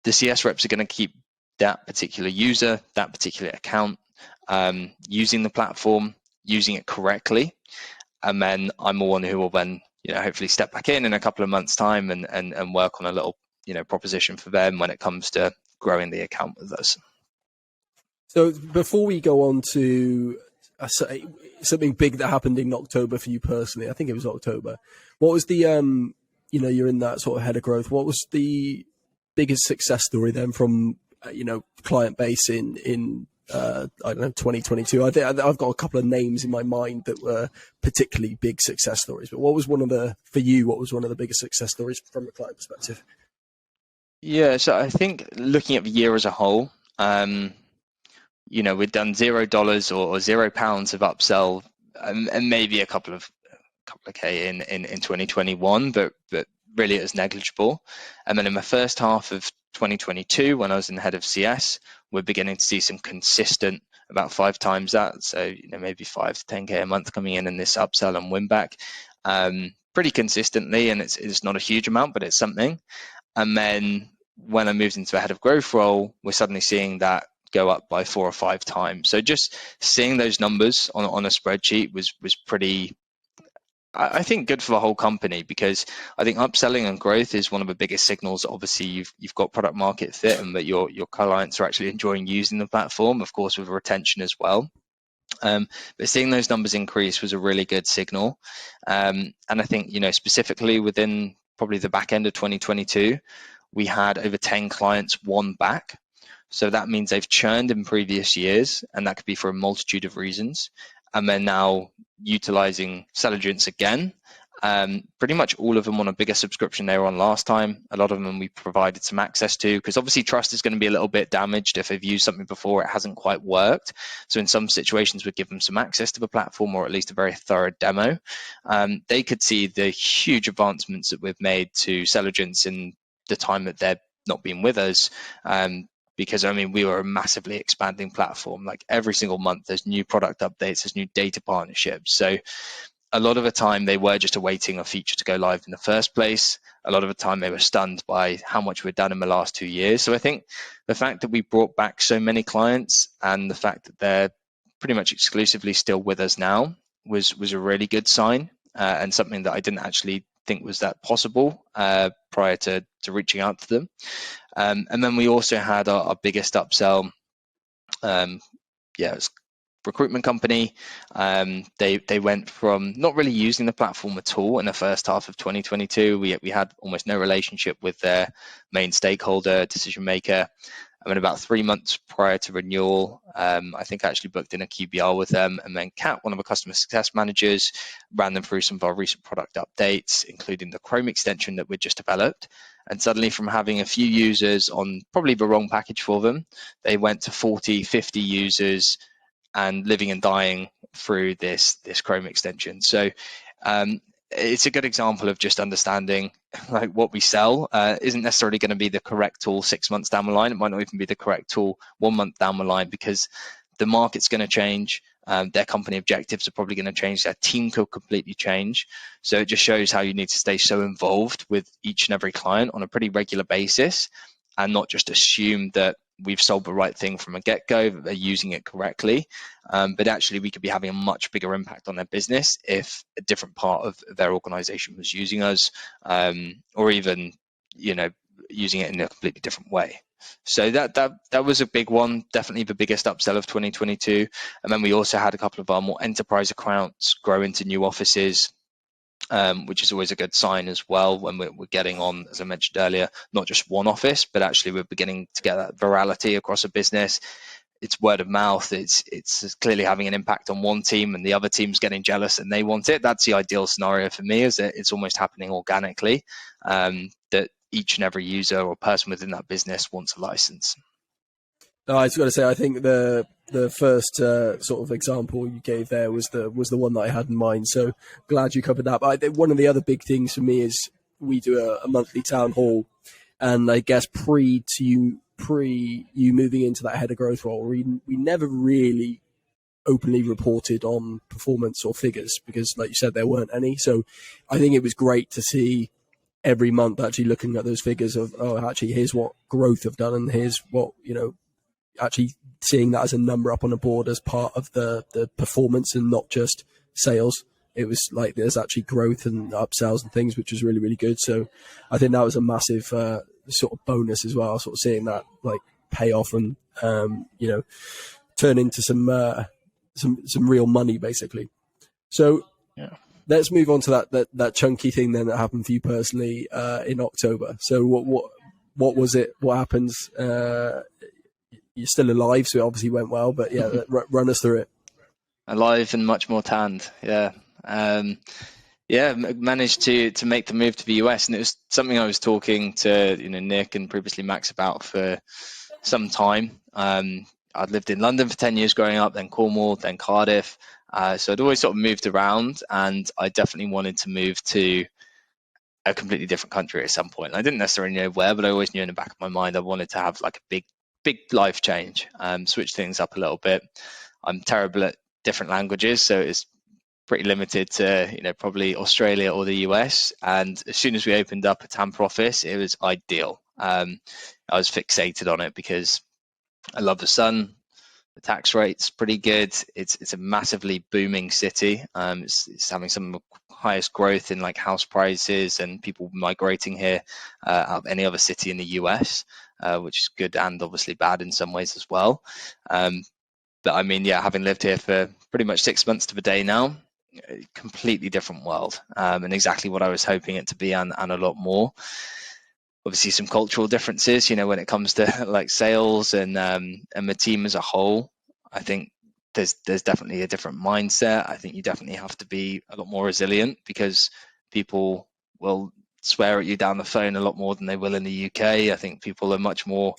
the CS reps are going to keep that particular user, that particular account, using the platform, using it correctly, and then I'm the one who will then hopefully step back in a couple of months' time and work on a little proposition for them when it comes to growing the account with us. So before we go on to something big that happened in October for you personally, I think it was October. What was the you're in that sort of head of growth. What was the biggest success story then from client base in I don't know, 2022? I think I've got a couple of names in my mind that were particularly big success stories. But what was one of the biggest success stories from a client perspective? Yeah, so I think looking at the year as a whole, we'd done $0 or £0 of upsell, and maybe a couple of K in 2021, but really it was negligible. And then in the first half of 2022, when I was in the head of CS, we're beginning to see some consistent, about 5 times that, so maybe 5 to 10K a month coming in this upsell and win back, pretty consistently, and it's not a huge amount, but it's something. And then when I moved into a head of growth role, we're suddenly seeing that go up by 4 or 5 times. So just seeing those numbers on a spreadsheet was pretty, I think, good for the whole company, because I think upselling and growth is one of the biggest signals. Obviously, you've got product market fit and that your clients are actually enjoying using the platform, of course, with retention as well. But seeing those numbers increase was a really good signal. And I think, specifically within probably the back end of 2022, we had over 10 clients won back. So that means they've churned in previous years, and that could be for a multitude of reasons. And they're now utilizing Selligence again. Pretty much all of them on a bigger subscription they were on last time. A lot of them we provided some access to, because obviously trust is going to be a little bit damaged if they've used something before it hasn't quite worked. So in some situations we'd give them some access to the platform, or at least a very thorough demo. They could see the huge advancements that we've made to Selligence in the time that they've not been with us. Because we were a massively expanding platform. Like every single month, there's new product updates, there's new data partnerships. So a lot of the time they were just awaiting a feature to go live in the first place. A lot of the time they were stunned by how much we'd done in the last 2 years. So I think the fact that we brought back so many clients, and the fact that they're pretty much exclusively still with us now, was a really good sign, and something that I didn't actually think was that possible prior to reaching out to them. And then we also had our biggest upsell. It was recruitment company. They went from not really using the platform at all in the first half of 2022. We had almost no relationship with their main stakeholder, decision maker. I mean, about 3 months prior to renewal, I think I actually booked in a QBR with them, and then Kat, one of our customer success managers, ran them through some of our recent product updates, including the Chrome extension that we just developed. And suddenly, from having a few users on probably the wrong package for them, they went to 40, 50 users and living and dying through this Chrome extension. So it's a good example of just understanding like what we sell isn't necessarily going to be the correct tool 6 months down the line. It might not even be the correct tool 1 month down the line, because the market's going to change. Their company objectives are probably going to change. Their team could completely change. So it just shows how you need to stay so involved with each and every client on a pretty regular basis, and not just assume that we've sold the right thing from a get-go, that they're using it correctly. But actually, we could be having a much bigger impact on their business if a different part of their organization was using us, or even, using it in a completely different way. So that was a big one, definitely the biggest upsell of 2022. And then we also had a couple of our more enterprise accounts grow into new offices, which is always a good sign as well when we're getting on, as I mentioned earlier, not just one office, but actually we're beginning to get that virality across a business. It's word of mouth. It's clearly having an impact on one team, and the other team's getting jealous and they want it. That's the ideal scenario for me, is that it's almost happening organically, that each and every user or person within that business wants a license. I was going to say, I think the first sort of example you gave there was the one that I had in mind. So glad you covered that. But one of the other big things for me is we do a monthly town hall, and I guess pre you moving into that head of growth role, we never really openly reported on performance or figures, because, like you said, there weren't any. So I think it was great to see every month actually looking at those figures of, actually, here's what growth have done, and here's what, actually seeing that as a number up on a board as part of the performance and not just sales. It was like there's actually growth and upsells and things, which was really, really good. So I think that was a massive sort of bonus as well, sort of seeing that like pay off and, turn into some real money, basically. So yeah. Let's move on to that chunky thing then that happened for you personally in October. So what was it? What happens? You're still alive, so it obviously went well. But yeah, run us through it. Alive and much more tanned. Yeah. Managed to make the move to the US, and it was something I was talking to Nick and previously Max about for some time. I'd lived in London for 10 years growing up, then Cornwall, then Cardiff. So I'd always sort of moved around, and I definitely wanted to move to a completely different country at some point. I didn't necessarily know where, but I always knew in the back of my mind I wanted to have like a big life change, switch things up a little bit. I'm terrible at different languages, so it's pretty limited to probably Australia or the US. And as soon as we opened up a Tampa office, it was ideal. I was fixated on it because I love the sun. The tax rate's pretty good. It's a massively booming city. It's having some of the highest growth in like house prices and people migrating here out of any other city in the US, which is good and obviously bad in some ways as well. But I mean, yeah, having lived here for pretty much 6 months to the day now, completely different world, and exactly what I was hoping it to be, and a lot more. Obviously some cultural differences, when it comes to like sales and the team as a whole. I think there's definitely a different mindset. I think you definitely have to be a lot more resilient, because people will swear at you down the phone a lot more than they will in the UK. I think people are much more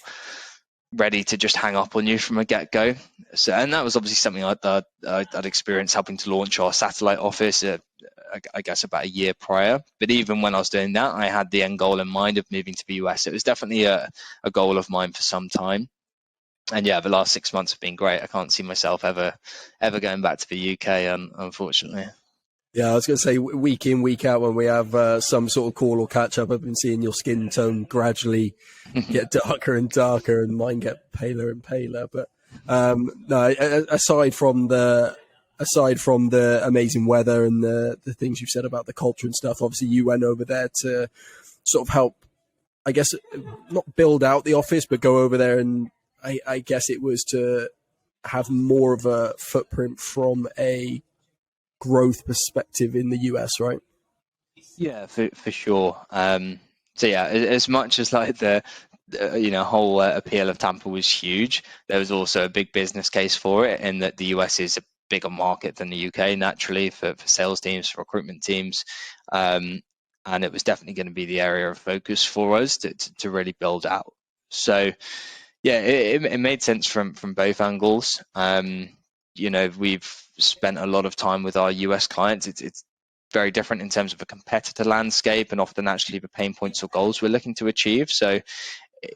ready to just hang up on you from a get-go. So, and that was obviously something I'd experienced helping to launch our satellite office, I guess about a year prior. But even when I was doing that, I had the end goal in mind of moving to the US. It was definitely a goal of mine for some time. And yeah, the last 6 months have been great. I can't see myself ever going back to the UK, unfortunately. Yeah, I was going to say, week in, week out, when we have some sort of call or catch up, I've been seeing your skin tone gradually get darker and darker, and mine get paler and paler. But no, aside from the amazing weather and the things you've said about the culture and stuff, obviously you went over there to sort of help, I guess, not build out the office, but go over there, and I guess it was to have more of a footprint from a growth perspective in the US, right? Yeah, for sure. So yeah, as much as like the whole appeal of Tampa was huge, there was also a big business case for it, in that the US is a bigger market than the UK naturally for sales teams, for recruitment teams, and it was definitely going to be the area of focus for us to really build out. So yeah, it made sense from both angles. We've spent a lot of time with our US clients. It's very different in terms of a competitor landscape, and often actually the pain points or goals we're looking to achieve. So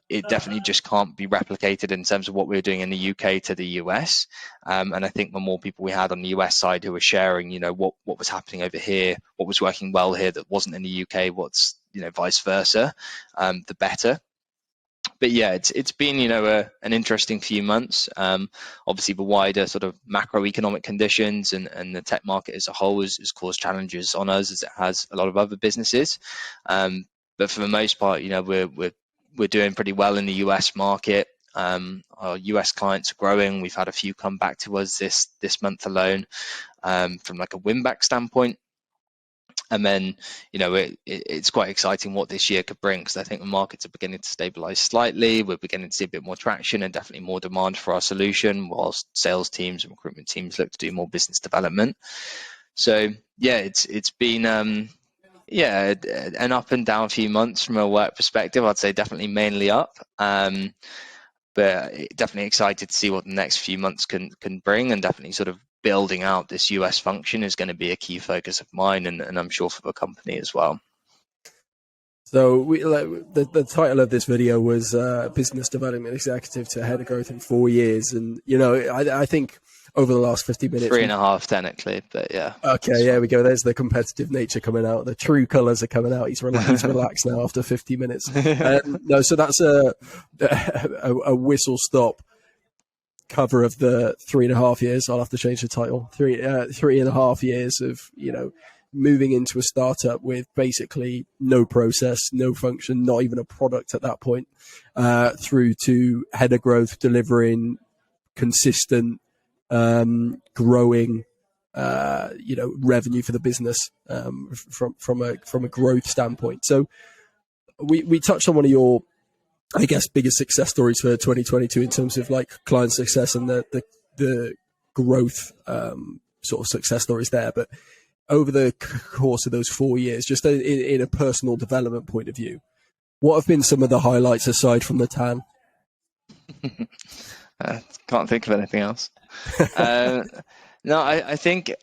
it definitely just can't be replicated in terms of what we're doing in the UK to the US. And I think the more people we had on the US side who were sharing, what was happening over here, what was working well here that wasn't in the UK, what's, vice versa, the better. But yeah, it's been an interesting few months. Obviously, the wider sort of macroeconomic conditions and the tech market as a whole has caused challenges on us, as it has a lot of other businesses. But for the most part, we're doing pretty well in the US market. Our US clients are growing. We've had a few come back to us this month alone, from like a win back standpoint. And then, it's quite exciting what this year could bring, because I think the markets are beginning to stabilize slightly. We're beginning to see a bit more traction and definitely more demand for our solution, whilst sales teams and recruitment teams look to do more business development. So yeah, it's been an up and down few months from a work perspective. I'd say definitely mainly up. But definitely excited to see what the next few months can bring, and definitely sort of building out this US function is going to be a key focus of mine, and I'm sure for the company as well. So the title of this video was Business Development Executive to Head of Growth in 4 years. And, I think over the last 50 minutes... 3.5 technically, but yeah. Okay, there we go. There's the competitive nature coming out. The true colours are coming out. He's relaxed now after 50 minutes. No, so that's a whistle-stop cover of the 3.5 years. I'll have to change the title. 3.5 years of, moving into a startup with basically no process, no function, not even a product at that point, through to head of growth, delivering consistent, growing, revenue for the business, from a growth standpoint. So we touched on one of your, I guess, biggest success stories for 2022 in terms of like client success and the growth, sort of success stories there. But over the course of those 4 years, just in a personal development point of view, what have been some of the highlights aside from the tan? Can't think of anything else. No, I think,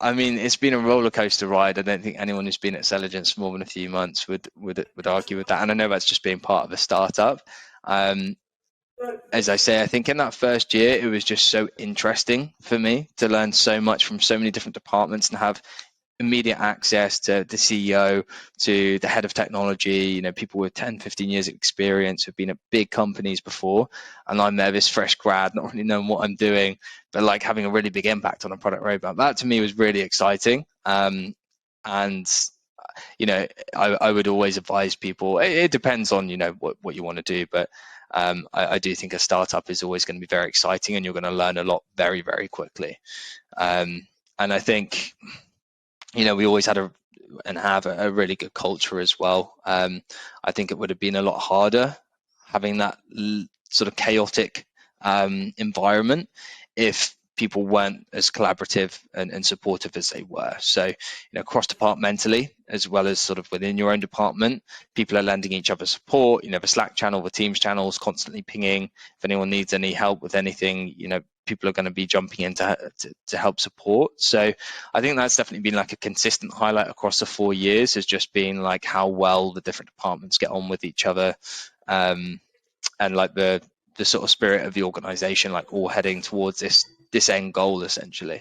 it's been a roller coaster ride. I don't think anyone who's been at Selligence for more than a few months would argue with that. And I know that's just being part of a startup. As I say, I think in that first year, it was just so interesting for me to learn so much from so many different departments and have immediate access to the CEO, to the head of technology, people with 10, 15 years of experience who've been at big companies before. And I'm there, this fresh grad, not really knowing what I'm doing, but like having a really big impact on a product roadmap. That to me was really exciting. And I would always advise people, it depends on, what you want to do, but I do think a startup is always going to be very exciting, and you're going to learn a lot very, very quickly. And I think, we always had and have a really good culture as well. I think it would have been a lot harder having that sort of chaotic environment if people weren't as collaborative and supportive as they were. So, cross-departmentally, as well as sort of within your own department, people are lending each other support. The Slack channel, the Teams channels, constantly pinging. If anyone needs any help with anything, people are going to be jumping in to help support. So I think that's definitely been like a consistent highlight across the 4 years, has just been like how well the different departments get on with each other, and like the sort of spirit of the organization, like all heading towards this end goal essentially.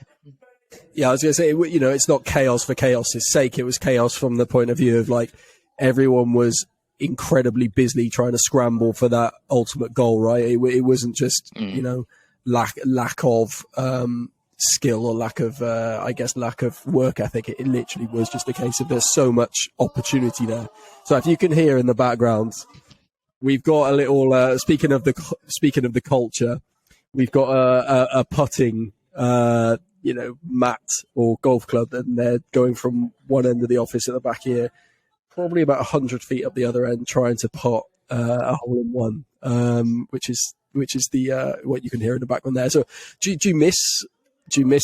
Yeah, I was going to say, it's not chaos for chaos's sake. It was chaos from the point of view of like everyone was incredibly busy trying to scramble for that ultimate goal, right? It wasn't just, lack of skill or lack of work ethic. It literally was just a case of there's so much opportunity there. So if you can hear in the background, we've got a little, speaking of the culture, we've got a putting, mat or golf club, and they're going from one end of the office at the back here, probably about 100 feet up the other end, trying to putt a hole in one, which is the what you can hear in the background there. So, do you miss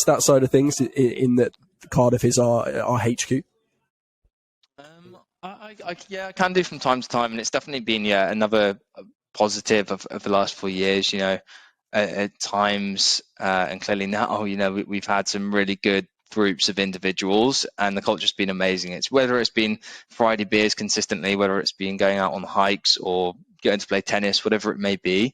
that side of things in that Cardiff is our HQ? Yeah, I can do from time to time, and it's definitely been another positive of the last 4 years. At times, and clearly now, we've had some really good groups of individuals, and the culture's been amazing. It's whether it's been Friday beers consistently, whether it's been going out on hikes or going to play tennis, whatever it may be.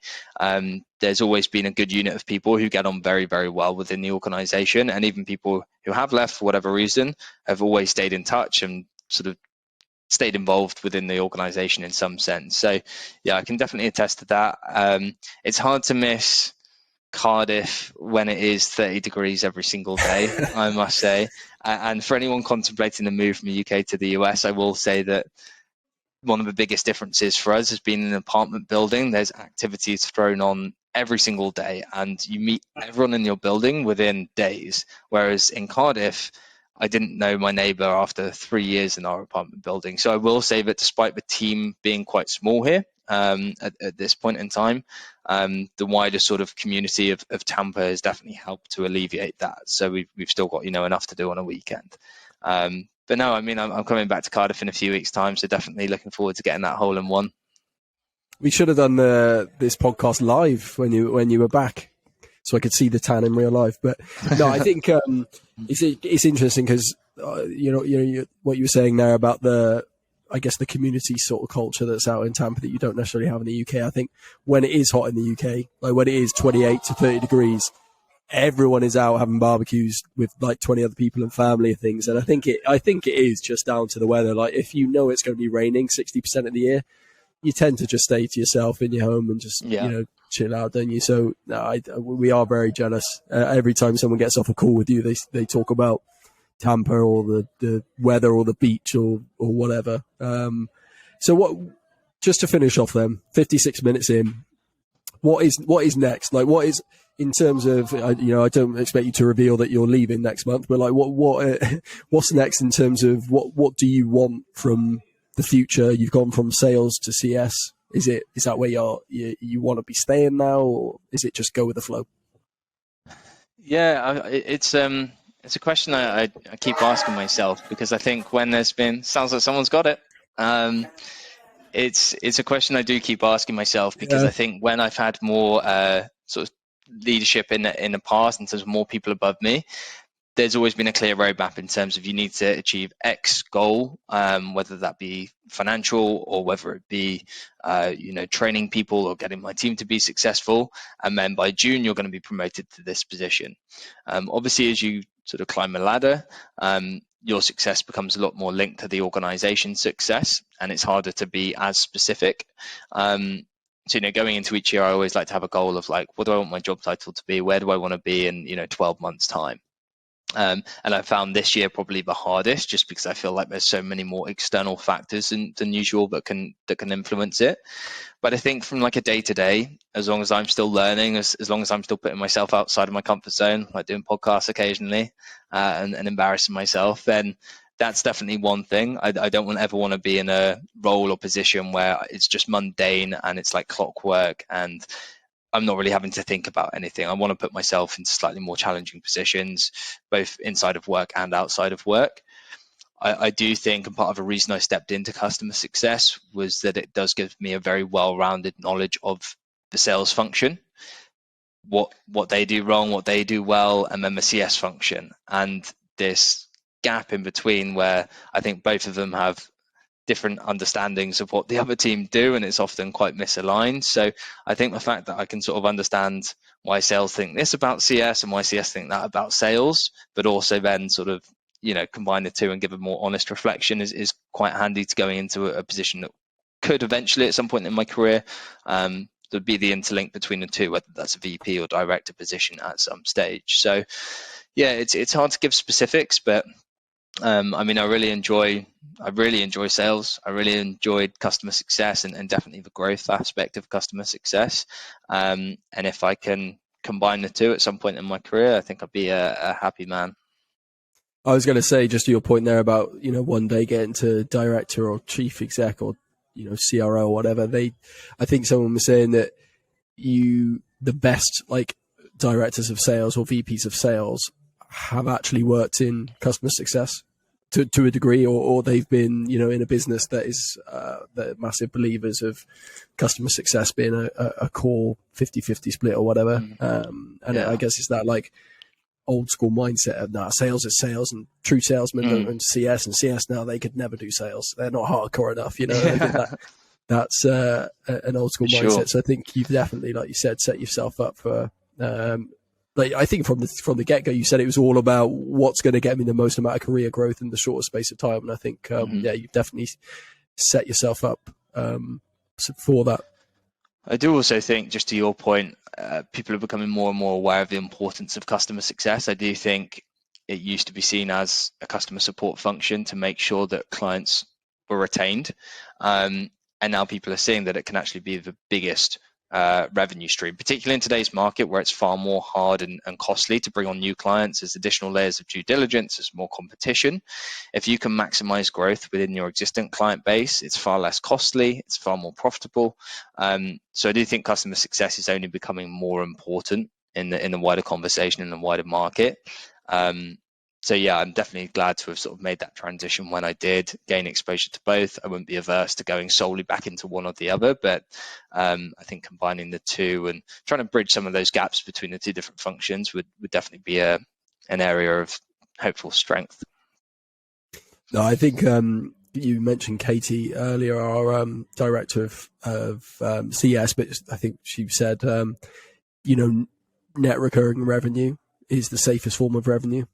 There's always been a good unit of people who get on very, very well within the organization, and even people who have left for whatever reason have always stayed in touch and sort of stayed involved within the organization in some sense. So yeah, I can definitely attest to that. It's hard to miss Cardiff when it is 30 degrees every single day, I must say. And for anyone contemplating the move from the UK to the US, I will say that one of the biggest differences for us has been in an apartment building. There's activities thrown on every single day, and you meet everyone in your building within days. Whereas in Cardiff, I didn't know my neighbour after 3 years in our apartment building. So I will say that despite the team being quite small here at this point in time, the wider sort of community of Tampa has definitely helped to alleviate that. So we've still got enough to do on a weekend. But no, I mean, I'm coming back to Cardiff in a few weeks' time, so definitely looking forward to getting that hole in one. We should have done this podcast live when you were back, so I could see the tan in real life. But no, I think it's interesting because what you were saying there about the community sort of culture that's out in Tampa that you don't necessarily have in the UK. I think when it is hot in the UK, like when it is 28 to 30 degrees, everyone is out having barbecues with like 20 other people and family and things. And I think it is just down to the weather. Like if you know it's going to be raining 60% of the year, you tend to just stay to yourself in your home and just chill out, don't you? So we are very jealous. Every time someone gets off a call with you, they talk about Tampa or the weather or the beach or whatever. So what? Just to finish off, then 56 minutes in, what is next? Like what is in terms of I don't expect you to reveal that you're leaving next month, but like what's next in terms of what do you want from the future? You've gone from sales to CS. Is that where you want to be staying now, or is it just go with the flow? Yeah, it's a question I keep asking myself, because I think when sounds like someone's got it. It's a question I do keep asking myself, because I think when I've had more sort of leadership in the past, in terms of more people above me, there's always been a clear roadmap in terms of you need to achieve X goal, whether that be financial or whether it be, training people or getting my team to be successful. And then by June, you're going to be promoted to this position. Obviously, as you sort of climb a ladder, your success becomes a lot more linked to the organization's success, and it's harder to be as specific. So, going into each year, I always like to have a goal of like, what do I want my job title to be? Where do I want to be in, 12 months time? And I found this year probably the hardest, just because I feel like there's so many more external factors than usual that can influence it. But I think from like a day to day, as long as I'm still learning, as long as I'm still putting myself outside of my comfort zone, like doing podcasts occasionally and embarrassing myself, then that's definitely one thing. I don't ever want to be in a role or position where it's just mundane and it's like clockwork and I'm not really having to think about anything. I want to put myself into slightly more challenging positions, both inside of work and outside of work. I do think, and part of the reason I stepped into customer success was that it does give me a very well-rounded knowledge of the sales function, what they do wrong, what they do well, and then the CS function. And this gap in between where I think both of them have different understandings of what the other team do, and it's often quite misaligned. So I think the fact that I can sort of understand why sales think this about CS and why CS think that about sales, but also then sort of combine the two and give a more honest reflection is quite handy to going into a position that could eventually at some point in my career there'd be the interlink between the two, whether that's a VP or director position at some stage. So yeah, it's hard to give specifics, but I mean, I really enjoy sales. I really enjoyed customer success and definitely the growth aspect of customer success. And if I can combine the two at some point in my career, I think I'd be a happy man. I was going to say, just to your point there about, one day getting to director or chief exec or, CRO or whatever, I think someone was saying that the best like directors of sales or VPs of sales have actually worked in customer success to a degree, or they've been, in a business that is the massive believers of customer success being a core 50-50 split or whatever. I guess it's that like old school mindset of sales is sales, and true salesmen and CS now, they could never do sales. They're not hardcore enough, I think that's an old school mindset. Sure. So I think you've definitely, like you said, set yourself up for I think from the get go, you said it was all about what's going to get me the most amount of career growth in the shortest space of time, and I think you've definitely set yourself up for that. I do also think, just to your point, people are becoming more and more aware of the importance of customer success. I do think it used to be seen as a customer support function to make sure that clients were retained, and now people are seeing that it can actually be the biggest revenue stream, particularly in today's market where it's far more hard and costly to bring on new clients. There's additional layers of due diligence, there's more competition. If you can maximize growth within your existing client base, it's far less costly, it's far more profitable. So I do think customer success is only becoming more important in the wider conversation, in the wider market. So yeah, I'm definitely glad to have sort of made that transition when I did, gain exposure to both. I wouldn't be averse to going solely back into one or the other, but I think combining the two and trying to bridge some of those gaps between the two different functions would definitely be an area of hopeful strength. No, I think you mentioned Katie earlier, our director of CS, but I think she said, net recurring revenue is the safest form of revenue.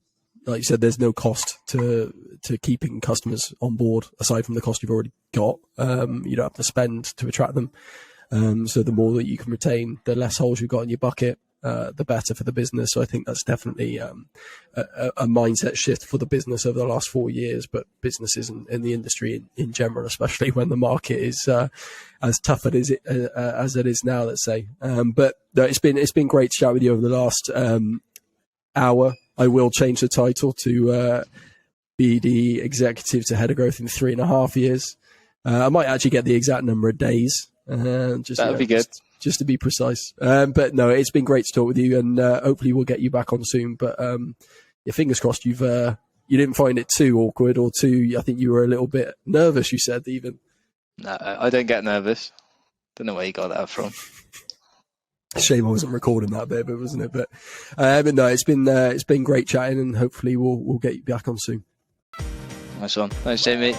Like you said, there's no cost to keeping customers on board aside from the cost you've already got. You don't have to spend to attract them. So the more that you can retain, the less holes you've got in your bucket, the better for the business. So I think that's definitely a mindset shift for the business over the last 4 years, but businesses in the industry in general, especially when the market is as tough as it is now, let's say. But no, it's been great to chat with you over the last hour. I will change the title to BD Executive to Head of Growth in 3.5 years. I might actually get the exact number of days. That would be good. Just to be precise. But no, it's been great to talk with you, and hopefully we'll get you back on soon. But your fingers crossed you didn't find it too awkward or too, I think you were a little bit nervous, you said even. No, I don't get nervous. Don't know where you got that from. Shame I wasn't recording that bit, but wasn't it? But no, it's been great chatting, and hopefully we'll get you back on soon. Nice one. Thanks, Jamie.